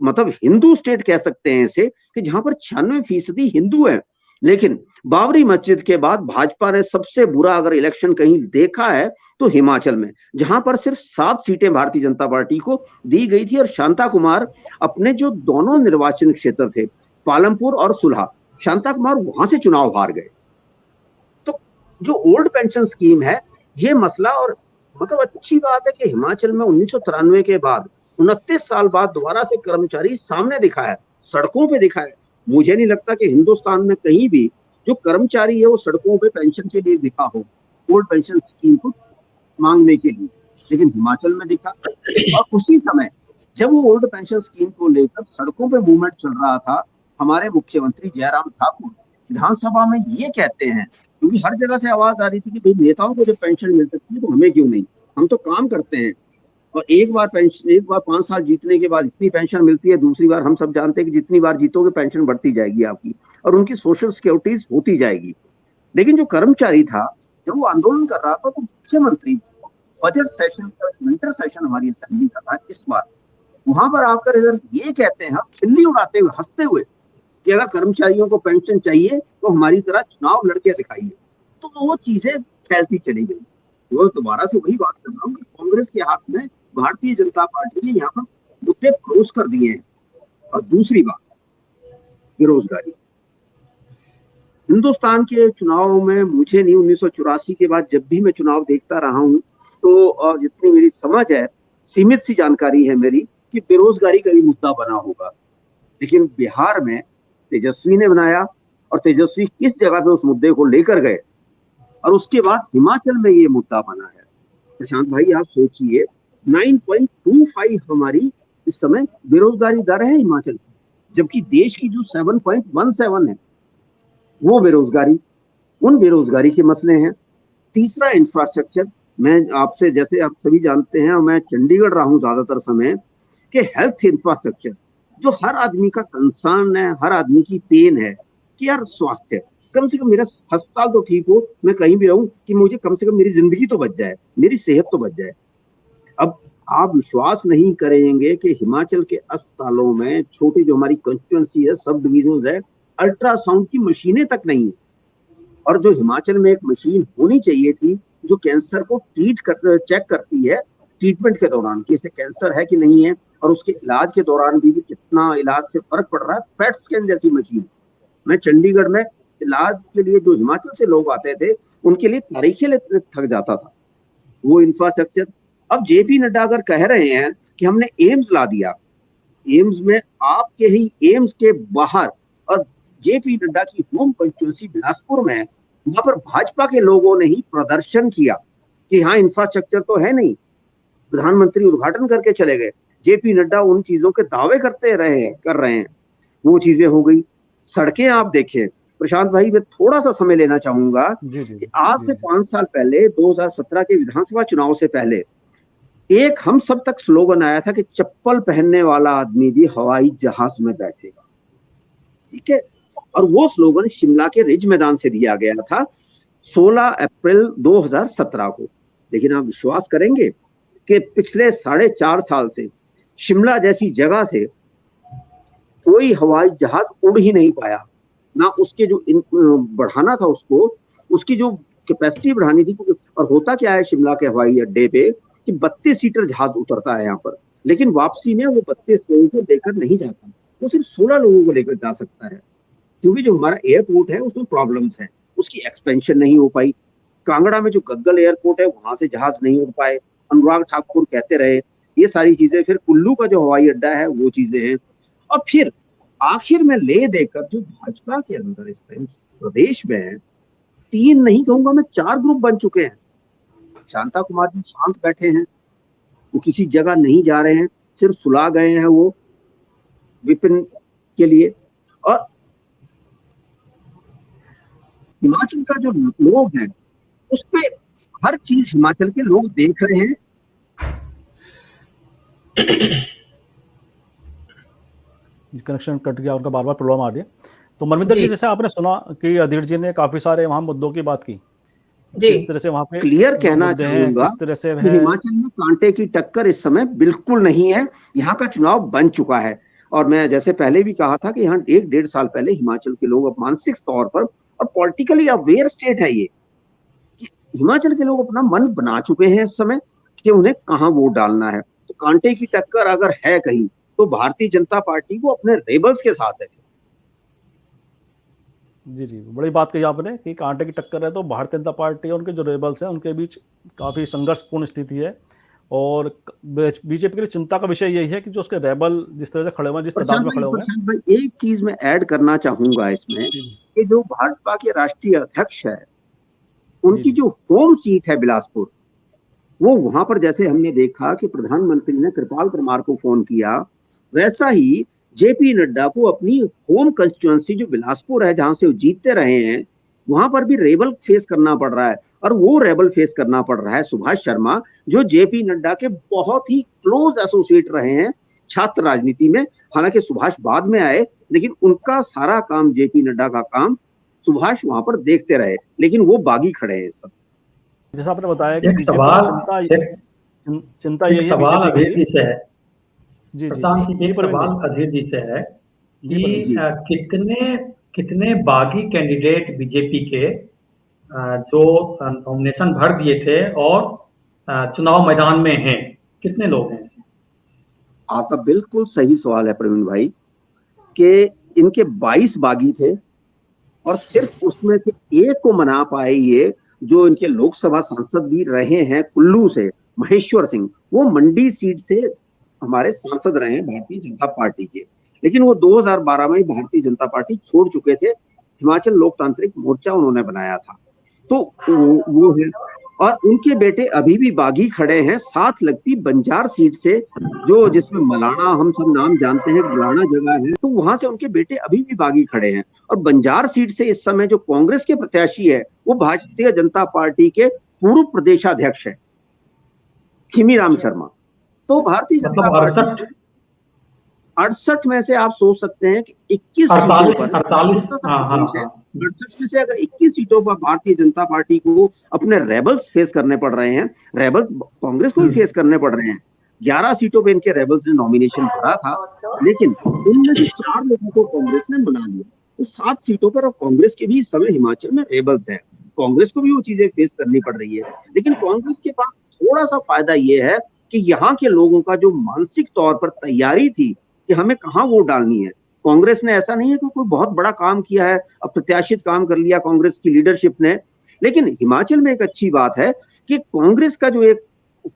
मतलब हिंदू स्टेट कह सकते हैं इसे, कि जहां पर 96% हिंदू है, लेकिन बाबरी मस्जिद के बाद भाजपा ने सबसे बुरा अगर इलेक्शन कहीं देखा है तो हिमाचल में, जहां पर सिर्फ 7 सीटें भारतीय जनता पार्टी को दी गई थी, और शांता कुमार अपने जो दोनों निर्वाचन क्षेत्र थे पालमपुर और सुलह, शांता कुमार वहां से चुनाव हार गए। तो जो ओल्ड पेंशन स्कीम है ये मसला, और मतलब अच्छी बात है कि हिमाचल में 1993 के बाद 29 साल बाद दोबारा से कर्मचारी सामने दिखा है, सड़कों पे दिखा है। मुझे नहीं लगता कि हिंदुस्तान में कहीं भी जो कर्मचारी है वो सड़कों पे पेंशन के लिए दिखा हो, ओल्ड पेंशन स्कीम को मांगने के लिए, लेकिन हिमाचल में दिखा। और उसी समय जब वो ओल्ड पेंशन स्कीम को लेकर सड़कों पे मूवमेंट चल रहा था, हमारे मुख्यमंत्री जयराम ठाकुर विधानसभा में ये कहते हैं, क्योंकि हर जगह से आवाज आ रही थी कि भाई नेताओं को जब पेंशन मिल सकती है तो हमें क्यों नहीं, हम तो काम करते हैं, और एक बार 5 साल जीतने के बाद इतनी पेंशन मिलती है, दूसरी बार हम सब जानते हैं कि जितनी बार जीतोगे पेंशन बढ़ती जाएगी आपकी, और उनकी सोशल सिक्योरिटीज होती जाएगी। लेकिन जो कर्मचारी था जब वो आंदोलन कर रहा था, तो मुख्यमंत्री बजट सेशन का विंटर सेशन हमारी असेंबली का था इस बार, वहां पर आकर अगर ये कहते हैं, खिल्ली उड़ाते हुए हंसते हुए, कि अगर कर्मचारियों को पेंशन चाहिए तो हमारी तरह चुनाव लड़के दिखाइए, तो वो चीजें फैलती चली गई। वो दोबारा से वही बात कर रहा हूँ कि कांग्रेस के हाथ में भारतीय जनता पार्टी ने यहाँ पर मुद्दे परोस कर दिए हैं। और दूसरी बात, बेरोजगारी। हिंदुस्तान के चुनाव में मुझे नहीं, 1984 के बाद जब भी मैं चुनाव देखता रहा हूँ, तो जितनी मेरी समझ है, सीमित सी जानकारी है मेरी, कि बेरोजगारी का भी मुद्दा बना होगा। लेकिन बिहार में तेजस्वी ने बनाया, और तेजस्वी किस जगह पे उस मुद्दे को लेकर गए, और उसके बाद हिमाचल में ये मुद्दा बना है। प्रशांत भाई आप सोचिए, 9.25 हमारी इस समय बेरोजगारी दर है हिमाचल की, जबकि देश की जो 7.17 है वो बेरोजगारी, उन बेरोजगारी के मसले हैं। तीसरा इंफ्रास्ट्रक्चर, मैं आपसे, जैसे आप सभी जानते हैं और मैं चंडीगढ़ रहा हूं ज्यादातर समय, कि हेल्थ इंफ्रास्ट्रक्चर जो हर आदमी का कंसर्न है, हर आदमी की पेन है कि यार स्वास्थ्य, कम से कम मेरा अस्पताल तो ठीक हो, मैं कहीं भी रहूं कि मुझे कम से कम मेरी जिंदगी तो बच जाए, मेरी सेहत तो बच जाए। अब आप विश्वास नहीं करेंगे कि हिमाचल के अस्पतालों में, छोटी जो हमारी कॉन्स्टिट्यूएंसी है, सब डिविजन है, अल्ट्रासाउंड की मशीनें तक नहीं है। और जो हिमाचल में एक मशीन होनी चाहिए थी जो कैंसर को चेक करती है ट्रीटमेंट के दौरान कि इसे कैंसर है कि नहीं है, और उसके इलाज के दौरान भी कि कितना इलाज से फर्क पड़ रहा है, पेट स्कैन जैसी मशीन। मैं चंडीगढ़ में इलाज के लिए जो हिमाचल से लोग आते थे उनके लिए तारीखें थक जाता था। वो इंफ्रास्ट्रक्चर, अब जेपी नड्डा अगर कह रहे हैं कि हमने एम्स ला दिया, एम्स में आपके ही एम्स के बाहर, और जेपी नड्डा की होम कंस्टिट्यूएंसी बिलासपुर में, वहां पर भाजपा के लोगों ने ही प्रदर्शन किया कि हाँ इंफ्रास्ट्रक्चर तो है नहीं, प्रधानमंत्री उद्घाटन करके चले गए, जेपी नड्डा उन चीजों के दावे कर रहे हैं, वो चीजें हो गई। सड़कें आप देखें प्रशांत भाई, मैं थोड़ा सा समय लेना चाहूंगा कि आज से 5 साल पहले 2017 के विधानसभा चुनाव से पहले एक हम सब तक स्लोगन आया था कि चप्पल पहनने वाला आदमी भी हवाई जहाज में बैठेगा, ठीक है, और वो स्लोगन शिमला के रिज मैदान से दिया गया था 16 अप्रैल 2017 को। लेकिन आप विश्वास करेंगे कि पिछले 4.5 साल से शिमला जैसी जगह से कोई हवाई जहाज उड़ ही नहीं पाया, ना उसके जो बढ़ाना था उसकी जो कैपेसिटी बढ़ानी थी। और होता क्या है शिमला के हवाई अड्डे पे कि 32 सीटर जहाज उतरता है यहाँ पर, लेकिन वापसी में वो 32 लोगों को लेकर नहीं जाता, वो सिर्फ 16 लोगों को लेकर जा सकता है, क्योंकि जो हमारा एयरपोर्ट है उसमें प्रॉब्लम्स हैं, उसकी एक्सपेंशन नहीं हो पाई। कांगड़ा में जो गग्गल एयरपोर्ट है वहां से जहाज नहीं उड़ पाए, अनुराग ठाकुर कहते रहे, ये सारी चीजें। फिर कुल्लू का जो हवाई अड्डा है वो चीजें हैं, और फिर आखिर में ले देकर जो भाजपा के अंदर इस प्रदेश में 3 नहीं कहूंगा मैं 4 ग्रुप बन चुके हैं। शांता कुमार जी शांत बैठे हैं, वो किसी जगह नहीं जा रहे हैं, सिर्फ सुला गए हैं वो विपिन के लिए। और हिमाचल का जो लोग हैं उस पे हर चीज हिमाचल के लोग देख रहे हैं। कनेक्शन कट गया, उनका बार बार प्रॉब्लम आ रही है। तो मनविंदर जी, जैसे आपने सुना कि अधीर जी ने काफी सारे वहां मुद्दों की बात की, इस तरह से वहां पे क्लियर कहना चाहूंगा कि हिमाचल में कांटे की टक्कर इस समय बिल्कुल नहीं है, यहाँ का चुनाव बन चुका है। और मैं जैसे पहले भी कहा था कि यहाँ 1-1.5 साल पहले हिमाचल के लोग अब मानसिक तौर पर और पॉलिटिकली अवेयर स्टेट है ये, कि हिमाचल के लोग अपना मन बना चुके हैं इस समय कि उन्हें कहाँ वोट डालना है। तो कांटे की टक्कर अगर है कहीं तो भारतीय जनता पार्टी को अपने रेबल्स के साथ है। जी, बड़ी बात कही आपने कि कांटे की टक्कर है तो भारतीय जनता पार्टी और उनके जो रेबल्स हैं उनके बीच काफी संघर्षपूर्ण स्थिति है। और बीजेपी के लिए चिंता का विषय यही है कि जो उसके रेबल जिस तरह से खड़े हुए, जिस तादाद में खड़े हुए हैं। एक चीज मैं ऐड करना चाहूंगा इसमें कि जो भाजपा के राष्ट्रीय अध्यक्ष है उनकी जो होम सीट है बिलासपुर, वो वहां पर जैसे हमने देखा कि प्रधानमंत्री ने कृपाल परमार को फोन किया, वैसा ही जेपी नड्डा को अपनी होम कंस्टिट्यूएंसी जो बिलासपुर है जहां से वो जीतते रहे हैं, वहां पर भी रेबल फेस करना पड़ रहा है। और वो रेबल फेस करना पड़ रहा है सुभाष शर्मा, जो जेपी नड्डा के बहुत ही क्लोज एसोसिएट रहे हैं छात्र राजनीति में। हालांकि सुभाष बाद में आए, लेकिन उनका सारा काम, जेपी नड्डा का काम सुभाष वहां पर देखते रहे, लेकिन वो बागी खड़े हैं सब। जैसा आपने बताया कि चिंता यही सवाल अधीर जी से है, जी, एक सवाल अधीर जी से है कि कितने बागी कैंडिडेट बीजेपी के जो नॉमिनेशन भर दिए थे और चुनाव मैदान में हैं, कितने लोग हैं? आपका बिल्कुल सही सवाल है प्रवीण भाई, कि इनके 22 बागी थे और सिर्फ उसमें से एक को मना पाए ये, जो इनके लोकसभा सांसद भी रहे हैं कुल्लू से, महेश्वर सिंह। वो मंडी सीट से हमारे सांसद रहे हैं भारतीय जनता पार्टी के, लेकिन वो 2012 में भारतीय जनता पार्टी छोड़ चुके थे। हिमाचल लोकतांत्रिक मोर्चा उन्होंने बनाया था, तो वो है। और उनके बेटे अभी भी बागी खड़े हैं। साथ लगती बंजार सीट से, जो जिसमें मलाना हम सब नाम जानते हैं, मलाना जगह है, तो वहां से उनके बेटे अभी भी बागी खड़े हैं। और बंजार सीट से इस समय जो कांग्रेस के प्रत्याशी है वो भारतीय जनता पार्टी के पूर्व प्रदेशाध्यक्ष है खीमीराम शर्मा। तो भारतीय जनता पार्टी 68 में से आप सोच सकते हैं कि 21 सीटों पर 68 में से अगर 21 सीटों पर भारतीय जनता पार्टी को अपने रेबल्स फेस करने पड़ रहे हैं, रेबल्स कांग्रेस को भी फेस करने पड़ रहे हैं। 11 सीटों पे इनके रेबल्स ने नॉमिनेशन भरा था, लेकिन उनमें से 4 लोगों को कांग्रेस ने मना लिया। तो 7 सीटों पर अब कांग्रेस के भी इस समय हिमाचल में रेबल्स हैं। कांग्रेस को भी वो चीजें फेस करनी पड़ रही है, लेकिन कांग्रेस के पास थोड़ा सा फायदा ये है कि यहाँ के लोगों का जो मानसिक तौर पर तैयारी थी कि हमें कहाँ वोट डालनी है, कांग्रेस ने ऐसा नहीं है कि कोई बहुत बड़ा काम किया है, अप्रत्याशित काम कर लिया कांग्रेस की लीडरशिप ने। लेकिन हिमाचल में एक अच्छी बात है कि कांग्रेस का जो एक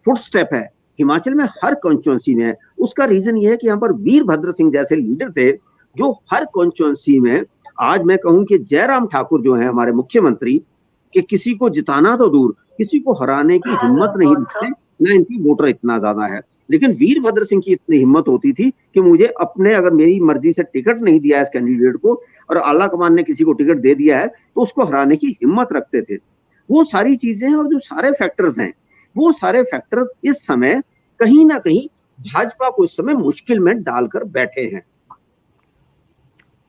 फुट स्टेप है हिमाचल में हर कॉन्स्टिट्यूंसी में, उसका रीजन ये है कि यहाँ पर वीरभद्र सिंह जैसे लीडर थे जो हर कॉन्स्टिट्यूंसी में, आज मैं कहूं कि जयराम ठाकुर जो है हमारे मुख्यमंत्री, कि किसी को जिताना तो दूर, किसी को हराने की हिम्मत नहीं रखते, ना इनकी वोटर इतना ज्यादा है। लेकिन वीरभद्र सिंह की इतनी हिम्मत होती थी कि मुझे अपने, अगर मेरी मर्जी से टिकट नहीं दिया है इस कैंडिडेट को और आला कमान ने किसी को टिकट दे दिया है तो उसको हराने की हिम्मत रखते थे। वो सारी चीजें हैं और जो सारे फैक्टर्स हैं, वो सारे फैक्टर्स इस समय कहीं ना कहीं भाजपा को इस समय मुश्किल में डालकर बैठे हैं।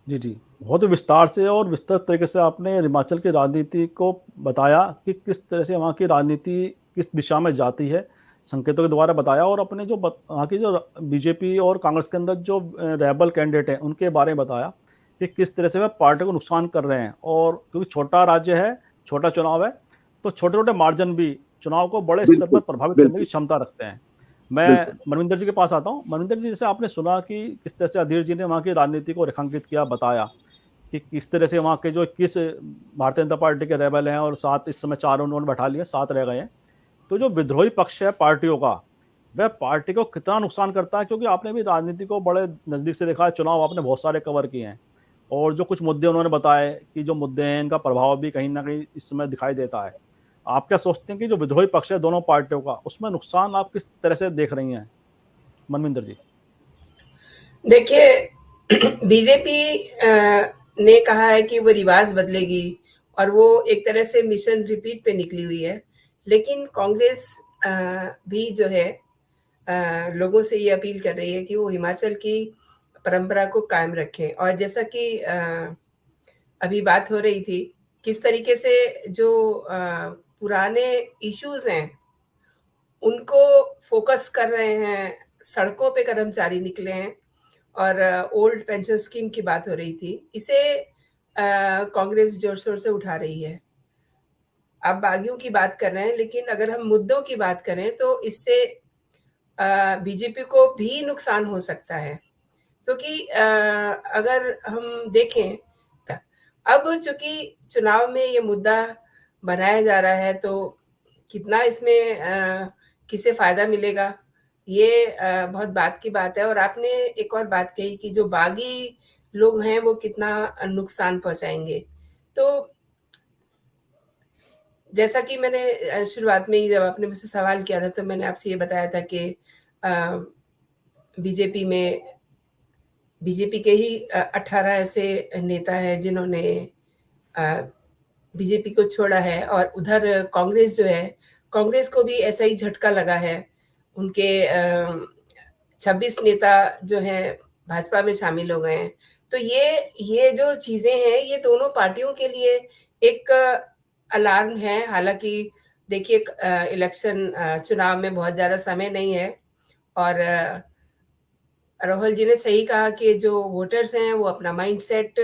जी, बहुत ही विस्तार से और विस्तृत तरीके से आपने हिमाचल की राजनीति को बताया कि किस तरह से वहाँ की राजनीति किस दिशा में जाती है, संकेतों के द्वारा बताया, और अपने जो वहाँ की जो बीजेपी और कांग्रेस के अंदर जो रेबल कैंडिडेट हैं उनके बारे में बताया कि किस तरह से वह पार्टी को नुकसान कर रहे हैं। और क्योंकि छोटा राज्य है, छोटा चुनाव है, तो छोटे छोटे मार्जिन भी चुनाव को बड़े स्तर पर प्रभावित करने की क्षमता रखते हैं। मैं मनविंदर जी के पास आता हूँ। मनविंदर जी, जैसे आपने सुना कि किस तरह से अधीर जी ने वहाँ की राजनीति को रेखांकित किया, बताया कि किस तरह से वहाँ के जो 21 भारतीय जनता पार्टी के रेबल हैं और 7 इस समय 4 उन्होंने बैठा लिए, 7 रह गए हैं। तो जो विद्रोही पक्ष है पार्टियों का, वह पार्टी को कितना नुकसान करता है? क्योंकि आपने भी राजनीति को बड़े नज़दीक से देखा है, चुनाव आपने बहुत सारे कवर किए हैं, और जो कुछ मुद्दे उन्होंने बताए कि जो मुद्दे हैं इनका प्रभाव भी कहीं ना कहीं इस समय दिखाई देता है। आप क्या सोचते हैं कि जो विद्रोही पक्ष है दोनों पार्टियों का, उसमें नुकसान आप किस तरह से देख रही हैं मनविंदर जी? देखिए, बीजेपी ने कहा है कि वो रिवाज बदलेगी और वो एक तरह से मिशन रिपीट पे निकली हुई है, लेकिन कांग्रेस भी जो है लोगों से ये अपील कर रही है कि वो हिमाचल की परंपरा को कायम रखें। और जैसा कि अभी बात हो रही थी, किस तरीके से जो पुराने इश्यूज हैं उनको फोकस कर रहे हैं, सड़कों पे कर्मचारी निकले हैं, और ओल्ड पेंशन स्कीम की बात हो रही थी, इसे कांग्रेस जोर शोर से उठा रही है। आप बागियों की बात कर रहे हैं, लेकिन अगर हम मुद्दों की बात करें तो इससे बीजेपी को भी नुकसान हो सकता है, क्योंकि अगर हम देखें, अब चूंकि चुनाव में ये मुद्दा बनाया जा रहा है तो कितना इसमें किसे फायदा मिलेगा, ये बहुत बात की बात है। और आपने एक और बात कही कि जो बागी लोग हैं वो कितना नुकसान पहुंचाएंगे। तो जैसा कि मैंने शुरुआत में ही, जब आपने मुझसे सवाल किया था, तो मैंने आपसे ये बताया था कि बीजेपी के ही 18 ऐसे नेता हैं जिन्होंने बीजेपी को छोड़ा है, और उधर कांग्रेस जो है, कांग्रेस को भी ऐसा ही झटका लगा है। उनके 26 नेता जो हैं भाजपा में शामिल हो गए हैं। तो ये जो चीजें हैं, ये दोनों पार्टियों के लिए एक अलार्म है। हालांकि देखिए, इलेक्शन चुनाव में बहुत ज्यादा समय नहीं है, और राहुल जी ने सही कहा कि जो वोटर्स हैं वो अपना माइंडसेट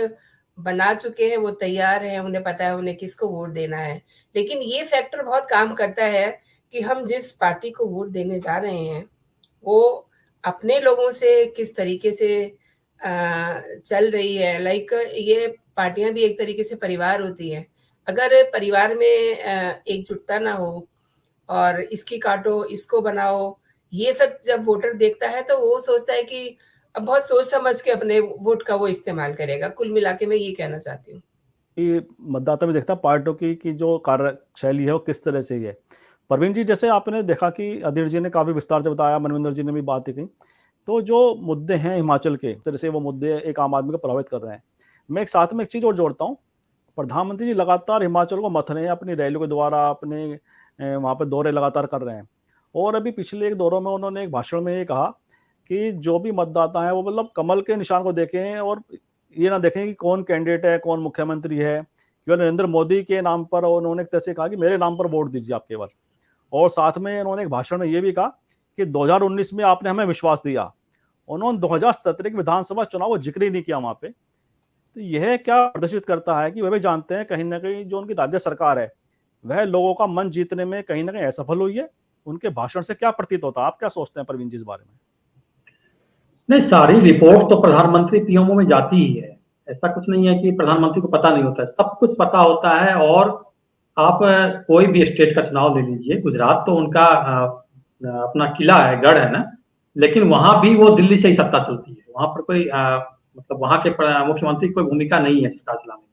बना चुके हैं, वो तैयार हैं, उन्हें पता है उन्हें किसको वोट देना है। लेकिन ये फैक्टर बहुत काम करता है कि हम जिस पार्टी को वोट देने जा रहे हैं वो अपने लोगों से किस तरीके से चल रही है। लाइक, ये पार्टियां भी एक तरीके से परिवार होती है। अगर परिवार में एकजुटता ना हो और इसकी काटो इसको बनाओ, ये सब जब वोटर देखता है तो वो सोचता है कि अब बहुत सोच समझ के अपने वोट का वो इस्तेमाल करेगा। कुल मिला के मैं ये कहना चाहती हूँ। ये मतदाता भी देखता है पार्टियों की जो कार्यशैली है वो किस तरह से है। परवीन जी, जैसे आपने देखा कि अधीर जी ने काफ़ी विस्तार से बताया, मनविंदर जी ने भी बात की, तो जो मुद्दे हैं हिमाचल के, तरह से वो मुद्दे एक आम आदमी को प्रभावित कर रहे हैं। मैं एक साथ में एक चीज़ और जोड़ता हूँ, प्रधानमंत्री जी लगातार हिमाचल को मथ रहे हैं अपनी रैलियों के द्वारा, अपने वहाँ पे दौरे लगातार कर रहे हैं। और अभी पिछले एक दौरों में उन्होंने एक भाषण में ये कहा कि जो भी मतदाता हैं वो मतलब कमल के निशान को देखें और ये ना देखें कि कौन कैंडिडेट है, कौन मुख्यमंत्री है। केवल नरेंद्र मोदी के नाम पर उन्होंने एक तरह से कहा कि मेरे नाम पर वोट दीजिए आप केवल। और साथ में उन्होंने एक भाषण में ये भी कहा कि 2019 में आपने हमें विश्वास दिया। उन्होंने 2017 के विधानसभा चुनाव को जिक्र ही नहीं किया वहाँ पे। तो यह क्या प्रदर्शित करता है कि वह भी जानते हैं कहीं ना कहीं जो उनकी राज्य सरकार है वह लोगों का मन जीतने में कहीं ना कहीं असफल हुई है। उनके भाषण से क्या प्रतीत होता है, आप क्या सोचते हैं परवीन जी इस बारे में? नहीं, सारी रिपोर्ट तो प्रधानमंत्री पीएमओ में जाती ही है। ऐसा कुछ नहीं है कि प्रधानमंत्री को पता नहीं होता है, सब कुछ पता होता है। और आप कोई भी स्टेट का चुनाव ले लीजिए, गुजरात तो उनका अपना किला है, गढ़ है ना, लेकिन वहां भी वो दिल्ली से ही सत्ता चलती है। वहां पर कोई मतलब वहां के मुख्यमंत्री की कोई भूमिका नहीं है सरकार चलाने में।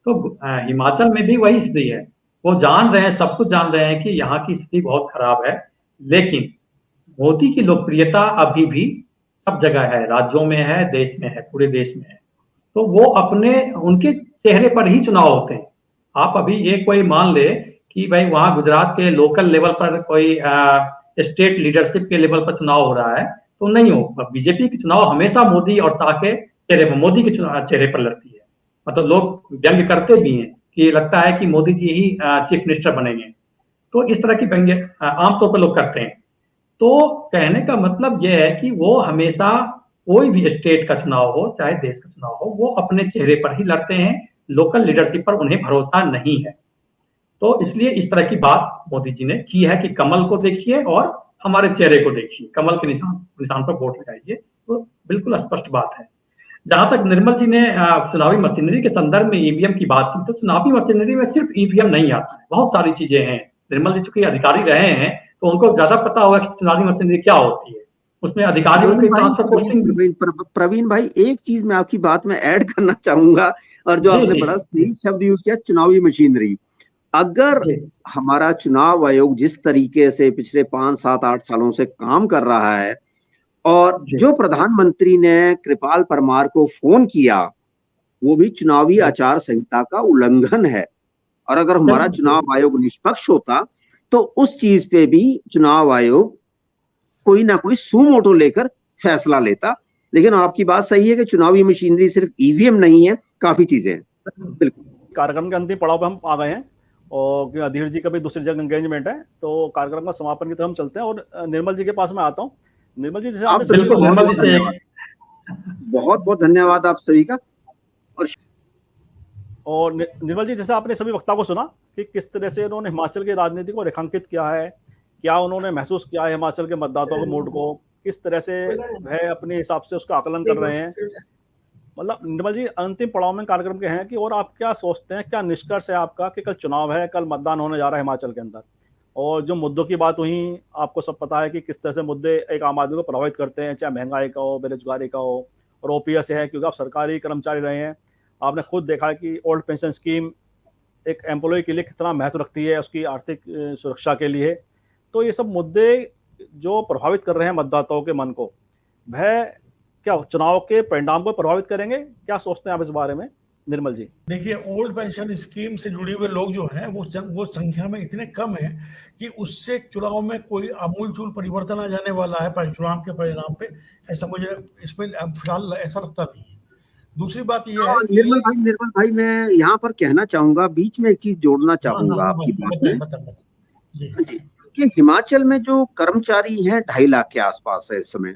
तो हिमाचल में भी वही स्थिति है। वो जान रहे हैं, सब कुछ जान रहे हैं कि यहाँ की स्थिति बहुत खराब है, लेकिन मोदी की लोकप्रियता अभी भी सब जगह है, राज्यों में है, देश में है, पूरे देश में है। तो वो अपने उनके चेहरे पर ही चुनाव होते हैं। आप अभी ये कोई मान ले कि भाई वहां गुजरात के लोकल लेवल पर कोई स्टेट लीडरशिप के लेवल पर चुनाव हो रहा है तो नहीं हो। बीजेपी के चुनाव हमेशा मोदी और शाह के चेहरे पर, मोदी के चेहरे पर लड़ती है। मतलब लोग व्यंग्य करते भी हैं कि लगता है कि मोदी जी ही चीफ मिनिस्टर बनेंगे। तो इस तरह की व्यंग्य आमतौर पर लोग करते हैं। तो कहने का मतलब यह है कि वो हमेशा कोई भी स्टेट का चुनाव हो चाहे देश का चुनाव हो, वो अपने चेहरे पर ही लड़ते हैं। लोकल लीडरशिप पर उन्हें भरोसा नहीं है। तो इसलिए इस तरह की बात मोदी जी ने की है कि कमल को देखिए और हमारे चेहरे को देखिए, कमल के निशान पर वोट लगाइए। तो बिल्कुल स्पष्ट बात है। जहां तक निर्मल जी ने चुनावी मशीनरी के संदर्भ में ईवीएम की बात की, तो चुनावी मशीनरी में सिर्फ ईवीएम नहीं आता है, बहुत सारी चीजें हैं। निर्मल जी चूंकि अधिकारी रहे हैं तो उनको ज्यादा पता होगा कि चुनावी मशीनरी क्या होती है। उसमें अधिकारियों की ट्रांसफर पोस्टिंग। प्रवीण भाई, एक चीज मैं आपकी बात में ऐड करना चाहूंगा, और जो आपने बड़ा सही शब्द यूज किया, चुनावी मशीनरी। अगर हमारा चुनाव आयोग जिस तरीके से पिछले 5, 7, 8 सालों से काम कर रहा है, और जो प्रधानमंत्री ने कृपाल परमार को फोन किया वो भी चुनावी आचार संहिता का उल्लंघन है। और अगर हमारा चुनाव आयोग निष्पक्ष होता तो उस चीज पे भी चुनाव आयोग कोई ना कोई सुमोटो लेकर फैसला लेता। लेकिन आपकी बात सही है कि चुनावी मशीनरी सिर्फ ईवीएम नहीं है, काफी चीजें हैं। बिल्कुल। कार्यक्रम के अंतिम पड़ाव पे हम आ गए हैं और अधीर जी का भी दूसरी जगह एंगेजमेंट है, तो कार्यक्रम का समापन की तरफ हम चलते हैं। और निर्मल जी के पास मैं आता हूँ। निर्मल जी, जैसे आपने बहुत बहुत धन्यवाद आप सभी का। और निर्मल जी, जैसे आपने सभी वक्ता को सुना कि किस तरह से उन्होंने हिमाचल की राजनीति को रेखांकित किया है, क्या उन्होंने महसूस किया है हिमाचल के मतदाताओं के मूड को, किस तरह से वह अपने हिसाब से उसका आकलन कर रहे हैं। मतलब निर्मल जी, अंतिम पड़ाव में कार्यक्रम के हैं कि और आप क्या सोचते हैं, क्या निष्कर्ष है आपका कि कल चुनाव है, कल मतदान होने जा रहा है हिमाचल के अंदर, और जो मुद्दों की बात हुई, आपको सब पता है कि किस तरह से मुद्दे एक आम आदमी को प्रभावित करते हैं, चाहे महंगाई का हो, बेरोजगारी का हो, और ओपीएस है क्योंकि आप सरकारी कर्मचारी रहे हैं। आपने खुद देखा है कि ओल्ड पेंशन स्कीम एक एम्प्लॉय के लिए कितना महत्व रखती है उसकी आर्थिक सुरक्षा के लिए। तो ये सब मुद्दे जो प्रभावित कर रहे हैं मतदाताओं के मन को, वह क्या चुनाव के परिणाम को प्रभावित करेंगे? क्या सोचते हैं आप इस बारे में निर्मल जी? देखिए, ओल्ड पेंशन स्कीम से जुड़े हुए लोग जो हैं वो संख्या में इतने कम है कि उससे चुनाव में कोई आमूलचूल परिवर्तन आ जाने वाला है चुनाव के परिणाम पे, ऐसा मुझे इसमें फिलहाल ऐसा लगता नहीं है। दूसरी बात यह है कि निर्मल भाई मैं यहाँ पर कहना चाहूंगा, बीच में एक चीज जोड़ना चाहूंगा आपकी बात में जी, कि हिमाचल में जो कर्मचारी हैं 2.5 लाख के आसपास है इस समय,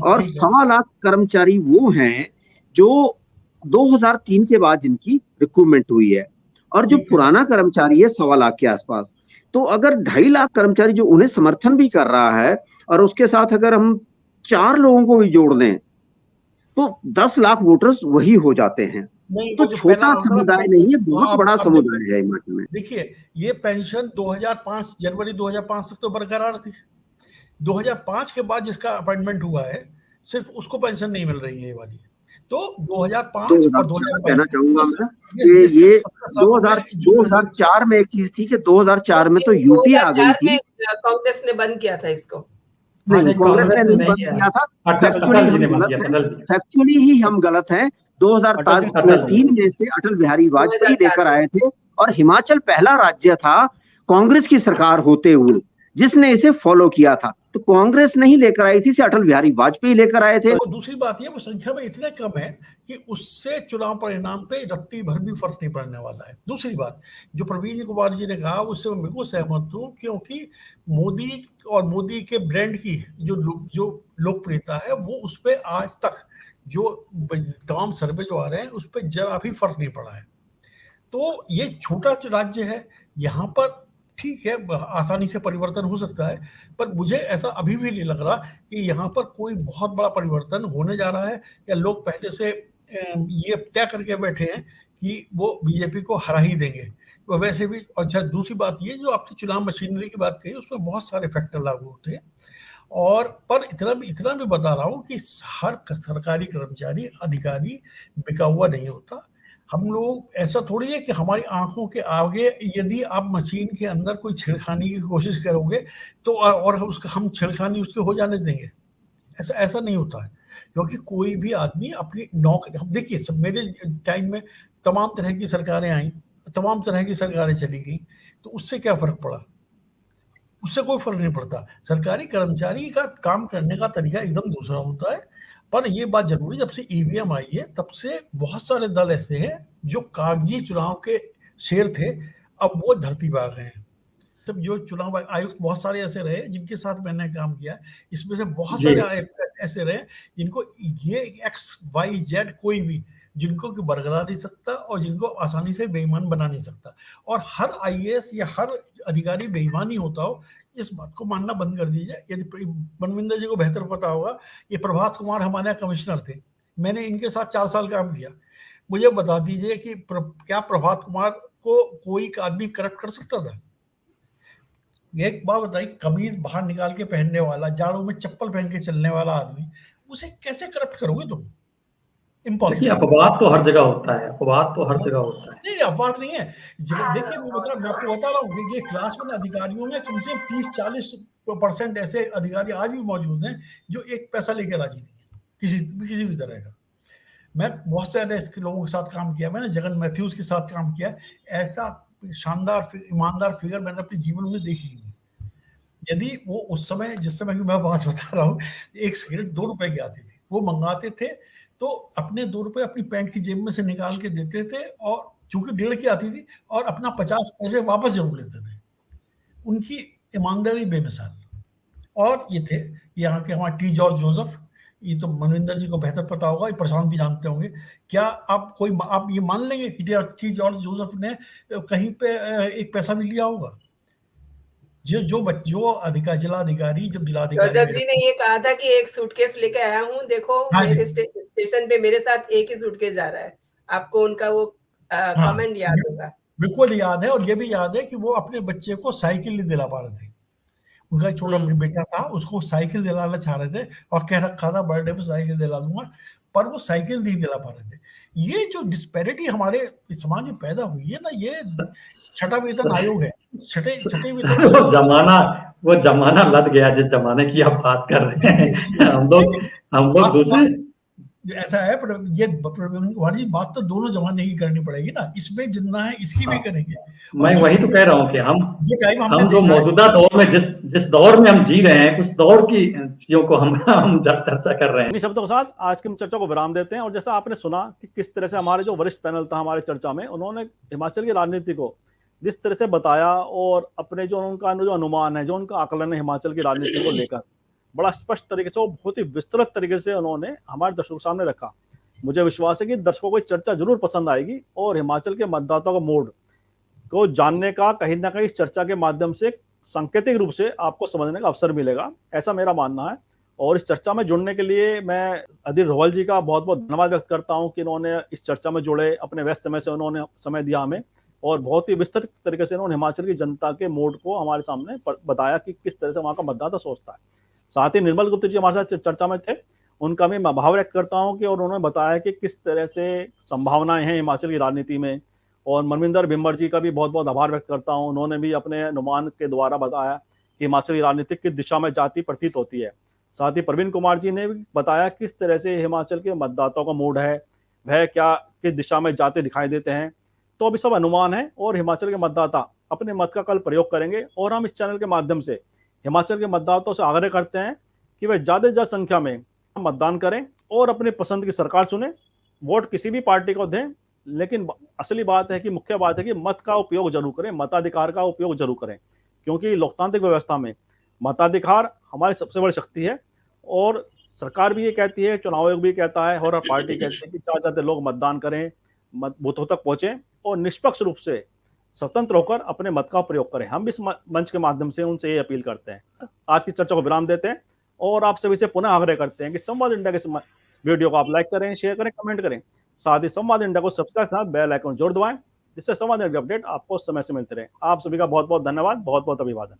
और 1.25 लाख कर्मचारी वो हैं जो 2003 के बाद जिनकी रिक्रूटमेंट हुई है, और जो पुराना कर्मचारी है 1.25 लाख के आसपास। तो अगर 2.5 लाख कर्मचारी जो उन्हें समर्थन भी कर रहा है, और उसके साथ अगर हम 4 लोगों को भी जोड़ दें तो 10 लाख वोटर्स वही हो जाते हैं। तो छोटा समुदाय नहीं है, बहुत बड़ा समुदाय है हिमाचल में। देखिए, ये पेंशन 2005 जनवरी 2005 तक तो बरकरार थी। 2005 के बाद जिसका अपॉइंटमेंट हुआ है सिर्फ उसको पेंशन नहीं मिल रही है ये वाली। तो 2005 और 2004 कहना 2022 चाहूंगा मैं कि ये 2004 में एक चीज थी कि 2004 में तो यूपी आ गई 2004 थी। में कांग्रेस ने बंद किया था इसको। नहीं, कांग्रेस ने नहीं बंद किया था, फैक्चुअली हम गलत हैं, फैक्चुअली ही हम गलत हैं। 2003 में से अटल बिहारी वाजपेयी लेकर आए थे और हिमाचल पहला राज्य था कांग्रेस की सरकार होते हुए जिसने इसे फॉलो किया था। तो कांग्रेस नहीं लेकर आई थी, इसे अटल बिहारी वाजपेयी लेकर आए थे। तो दूसरी बात ये वो संख्या में इतने कम है कि उससे चुनाव परिणाम पे रत्ती भर भी फर्क नहीं पड़ने वाला है। दूसरी बात जो प्रवीण कुमार जी ने कहा उससे मैं बिल्कुल सहमत हूँ, क्योंकि मोदी और मोदी के ब्रांड की जो लोकप्रियता है वो उस पर आज तक जो तमाम सर्वे जो आ रहे हैं उस पर जरा भी फर्क नहीं पड़ा है। तो ये छोटा राज्य है, यहाँ पर ठीक है आसानी से परिवर्तन हो सकता है, पर मुझे ऐसा अभी भी नहीं लग रहा कि यहाँ पर कोई बहुत बड़ा परिवर्तन होने जा रहा है, या लोग पहले से ये तय करके बैठे हैं कि वो बीजेपी को हरा ही देंगे। तो वैसे भी अच्छा, दूसरी बात ये जो आपकी चुनाव मशीनरी की बात कही उसमें बहुत सारे फैक्टर लागू होते हैं, और पर इतना भी बता रहा हूँ कि हर सरकारी कर्मचारी अधिकारी बिका हुआ नहीं होता। हम लोग ऐसा थोड़ी है कि हमारी आंखों के आगे यदि आप मशीन के अंदर कोई छेड़खानी की कोशिश करोगे तो और उसका हम छेड़खानी उसके हो जाने देंगे, ऐसा नहीं होता है। क्योंकि कोई भी आदमी अपनी नौकरी, देखिए सब मेरे टाइम में तमाम तरह की सरकारें आई, तमाम तरह की सरकारें चली गई, तो उससे क्या फर्क पड़ा? उससे कोई फर्क नहीं पड़ता। सरकारी कर्मचारी का काम करने का तरीका एकदम दूसरा होता है। पर ये बात जरूरी, जब से ईवीएम आई है तब से बहुत सारे दल ऐसे हैं जो कागजी चुनाव के शेर थे, अब वो धरती पे आ गए हैं। तब जो चुनाव आयुक्त बहुत सारे ऐसे रहे जिनके साथ मैंने काम किया, इसमें से बहुत सारे आयुक्त ऐसे रहे जिनको ये XYZ कोई भी जिनको कि बरगला नहीं सकता और जिनको आसानी से बेईमान बना नहीं सकता। और हर IAS या हर अधिकारी बेईमानी होता हो, इस बात को मानना बंद कर दीजिए। यदि मनविंदर जी को बेहतर पता होगा, ये प्रभात कुमार हमारे यहाँ कमिश्नर थे, मैंने इनके साथ 4 साल काम किया। मुझे बता दीजिए कि क्या प्रभात कुमार को कोई आदमी करप्ट कर सकता था? एक बात बताइए, कमीज बाहर निकाल के पहनने वाला, जाड़ों में चप्पल पहन के चलने वाला आदमी, उसे कैसे करप्ट करोगे तुम? देखिए अपवाद तो हर जगह होता है, अपवाद तो हर जगह होता है। नहीं अपवाद नहीं है। देखिए मैं आपको बता रहा हूँ, ये क्लास 1 अधिकारियों में कम से कम 30-40% ऐसे अधिकारी आज भी मौजूद हैं जो एक पैसा लेके राजी नहीं है किसी भी तरह का। मैं बहुत सारे लोगों के साथ काम किया, मैंने जगन मैथ्यूज के साथ काम किया, ऐसा शानदार ईमानदार फिगर मैंने अपने जीवन में देखी ही नहीं। यदि वो उस समय, जिस समय की मैं बात बता रहा हूँ, एक सिगरेट 2 रुपए की आती थी, वो मंगाते थे तो अपने 2 रुपए अपनी पैंट की जेब में से निकाल के देते थे, और चूंकि 1.5 की आती थी, और अपना 50 पैसे वापस जरूर लेते थे। उनकी ईमानदारी बेमिसाल। और ये थे यहाँ के हमारे टी जॉर्ज जोसेफ, ये तो मनविंदर जी को बेहतर पता होगा, ये प्रशांत भी जानते होंगे। क्या आप ये मान लेंगे कि टी जॉर्ज जोसेफ ने कहीं पे एक पैसा भी लिया होगा? जो जिलाधिकारी जब जिलाधिकारी जोसेफ जी ने ये कहा था कि एक सूटकेस लेके आया हूँ, देखो मेरे स्टेशन पे मेरे साथ एक ही सूटकेस जा रहा है। आपको उनका वो कमेंट याद होगा? बिल्कुल याद है। और ये भी याद है कि वो अपने बच्चे को साइकिल नहीं दिला पा रहे थे। उनका एक छोटा बेटा था, उसको साइकिल दिलाना चाह रहे थे और कह रखा था बर्थडे पे साइकिल दिला दूंगा, पर वो साइकिल नहीं दिला पा रहे थे। ये जो डिस्पैरिटी हमारे समाज में पैदा हुई है ना, ये छठा वेतन आयोग है। छठे वेतन वो जमाना लद गया जिस जमाने की आप बात कर रहे हैं। हम लोग दूसरे ऐसा है, पर ये बात तो दोनों जमाने की करनी पड़ेगी ना, इसमें जितना है इसकी भी करेंगे। मैं वही तो कह रहा हूँ कि हम जो मौजूदा दौर में जिस दौर में हम जी रहे हैं, उस दौर की चीजों को हम चर्चा कर रहे हैं। इन शब्दों के साथ आज की चर्चा को विराम देते हैं। और जैसा आपने सुना कि किस तरह से हमारे जो वरिष्ठ पैनल था हमारे चर्चा में, उन्होंने हिमाचल की राजनीति को जिस तरह से बताया, और अपने जो उनका जो अनुमान है, जो उनका आकलन है हिमाचल की राजनीति को लेकर, बड़ा स्पष्ट तरीके से और बहुत ही विस्तृत तरीके से उन्होंने हमारे दर्शकों के सामने रखा। मुझे विश्वास है कि दर्शकों को चर्चा जरूर पसंद आएगी और हिमाचल के मतदाताओं का मूड को जानने का कहीं ना कहीं इस चर्चा के माध्यम से सांकेतिक रूप से आपको समझने का अवसर मिलेगा, ऐसा मेरा मानना है। और इस चर्चा में जुड़ने के लिए मैं अधीर रोहल जी का बहुत बहुत धन्यवाद व्यक्त करता हूं कि उन्होंने इस चर्चा में जुड़े, अपने व्यस्त समय से उन्होंने समय दिया हमें, और बहुत ही विस्तृत तरीके से उन्होंने हिमाचल की जनता के मूड को हमारे सामने बताया कि किस तरह से वहाँ का मतदाता सोचता है। साथ ही निर्मल गुप्ता जी हमारे साथ चर्चा में थे, उनका भी मैं आभार व्यक्त करता हूं कि और उन्होंने बताया कि किस तरह से संभावनाएं हैं हिमाचल की राजनीति में। और मनविंदर भिम्बर जी का भी बहुत बहुत आभार व्यक्त करता हूं, उन्होंने भी अपने अनुमान के द्वारा बताया कि हिमाचल की राजनीति किस दिशा में जाती प्रतीत होती है। साथ ही प्रवीण कुमार जी ने भी बताया किस तरह से हिमाचल के मतदाताओं का मूड है, वह क्या किस दिशा में जाते दिखाई देते हैं। तो अभी सब अनुमान है और हिमाचल के मतदाता अपने मत का कल प्रयोग करेंगे। और हम इस चैनल के माध्यम से हिमाचल के मतदाताओं से आग्रह करते हैं कि वे ज़्यादा से ज़्यादा संख्या में मतदान करें और अपनी पसंद की सरकार चुनें। वोट किसी भी पार्टी को दें, लेकिन असली बात है कि मुख्य बात है कि मत का उपयोग जरूर करें, मताधिकार का उपयोग जरूर करें, क्योंकि लोकतांत्रिक व्यवस्था में मताधिकार हमारी सबसे बड़ी शक्ति है। और सरकार भी ये कहती है, चुनाव आयोग भी कहता है और पार्टी कहती है कि ज़्यादा से लोग मतदान करें, बूथों तक पहुंचे और निष्पक्ष रूप से स्वतंत्र होकर अपने मत का प्रयोग करें। हम इस मंच के माध्यम से उनसे ये अपील करते हैं। आज की चर्चा को विराम देते हैं और आप सभी से पुनः आग्रह करते हैं कि संवाद इंडिया के वीडियो को आप लाइक करें, शेयर करें, कमेंट करें। साथ ही संवाद इंडिया को सब्सक्राइब साथ बेल आइकन जोड़ दबाएं, जिससे संवाद इंडिया अपडेट आपको समय से मिलते रहे। आप सभी का बहुत बहुत धन्यवाद, बहुत बहुत अभिवादन।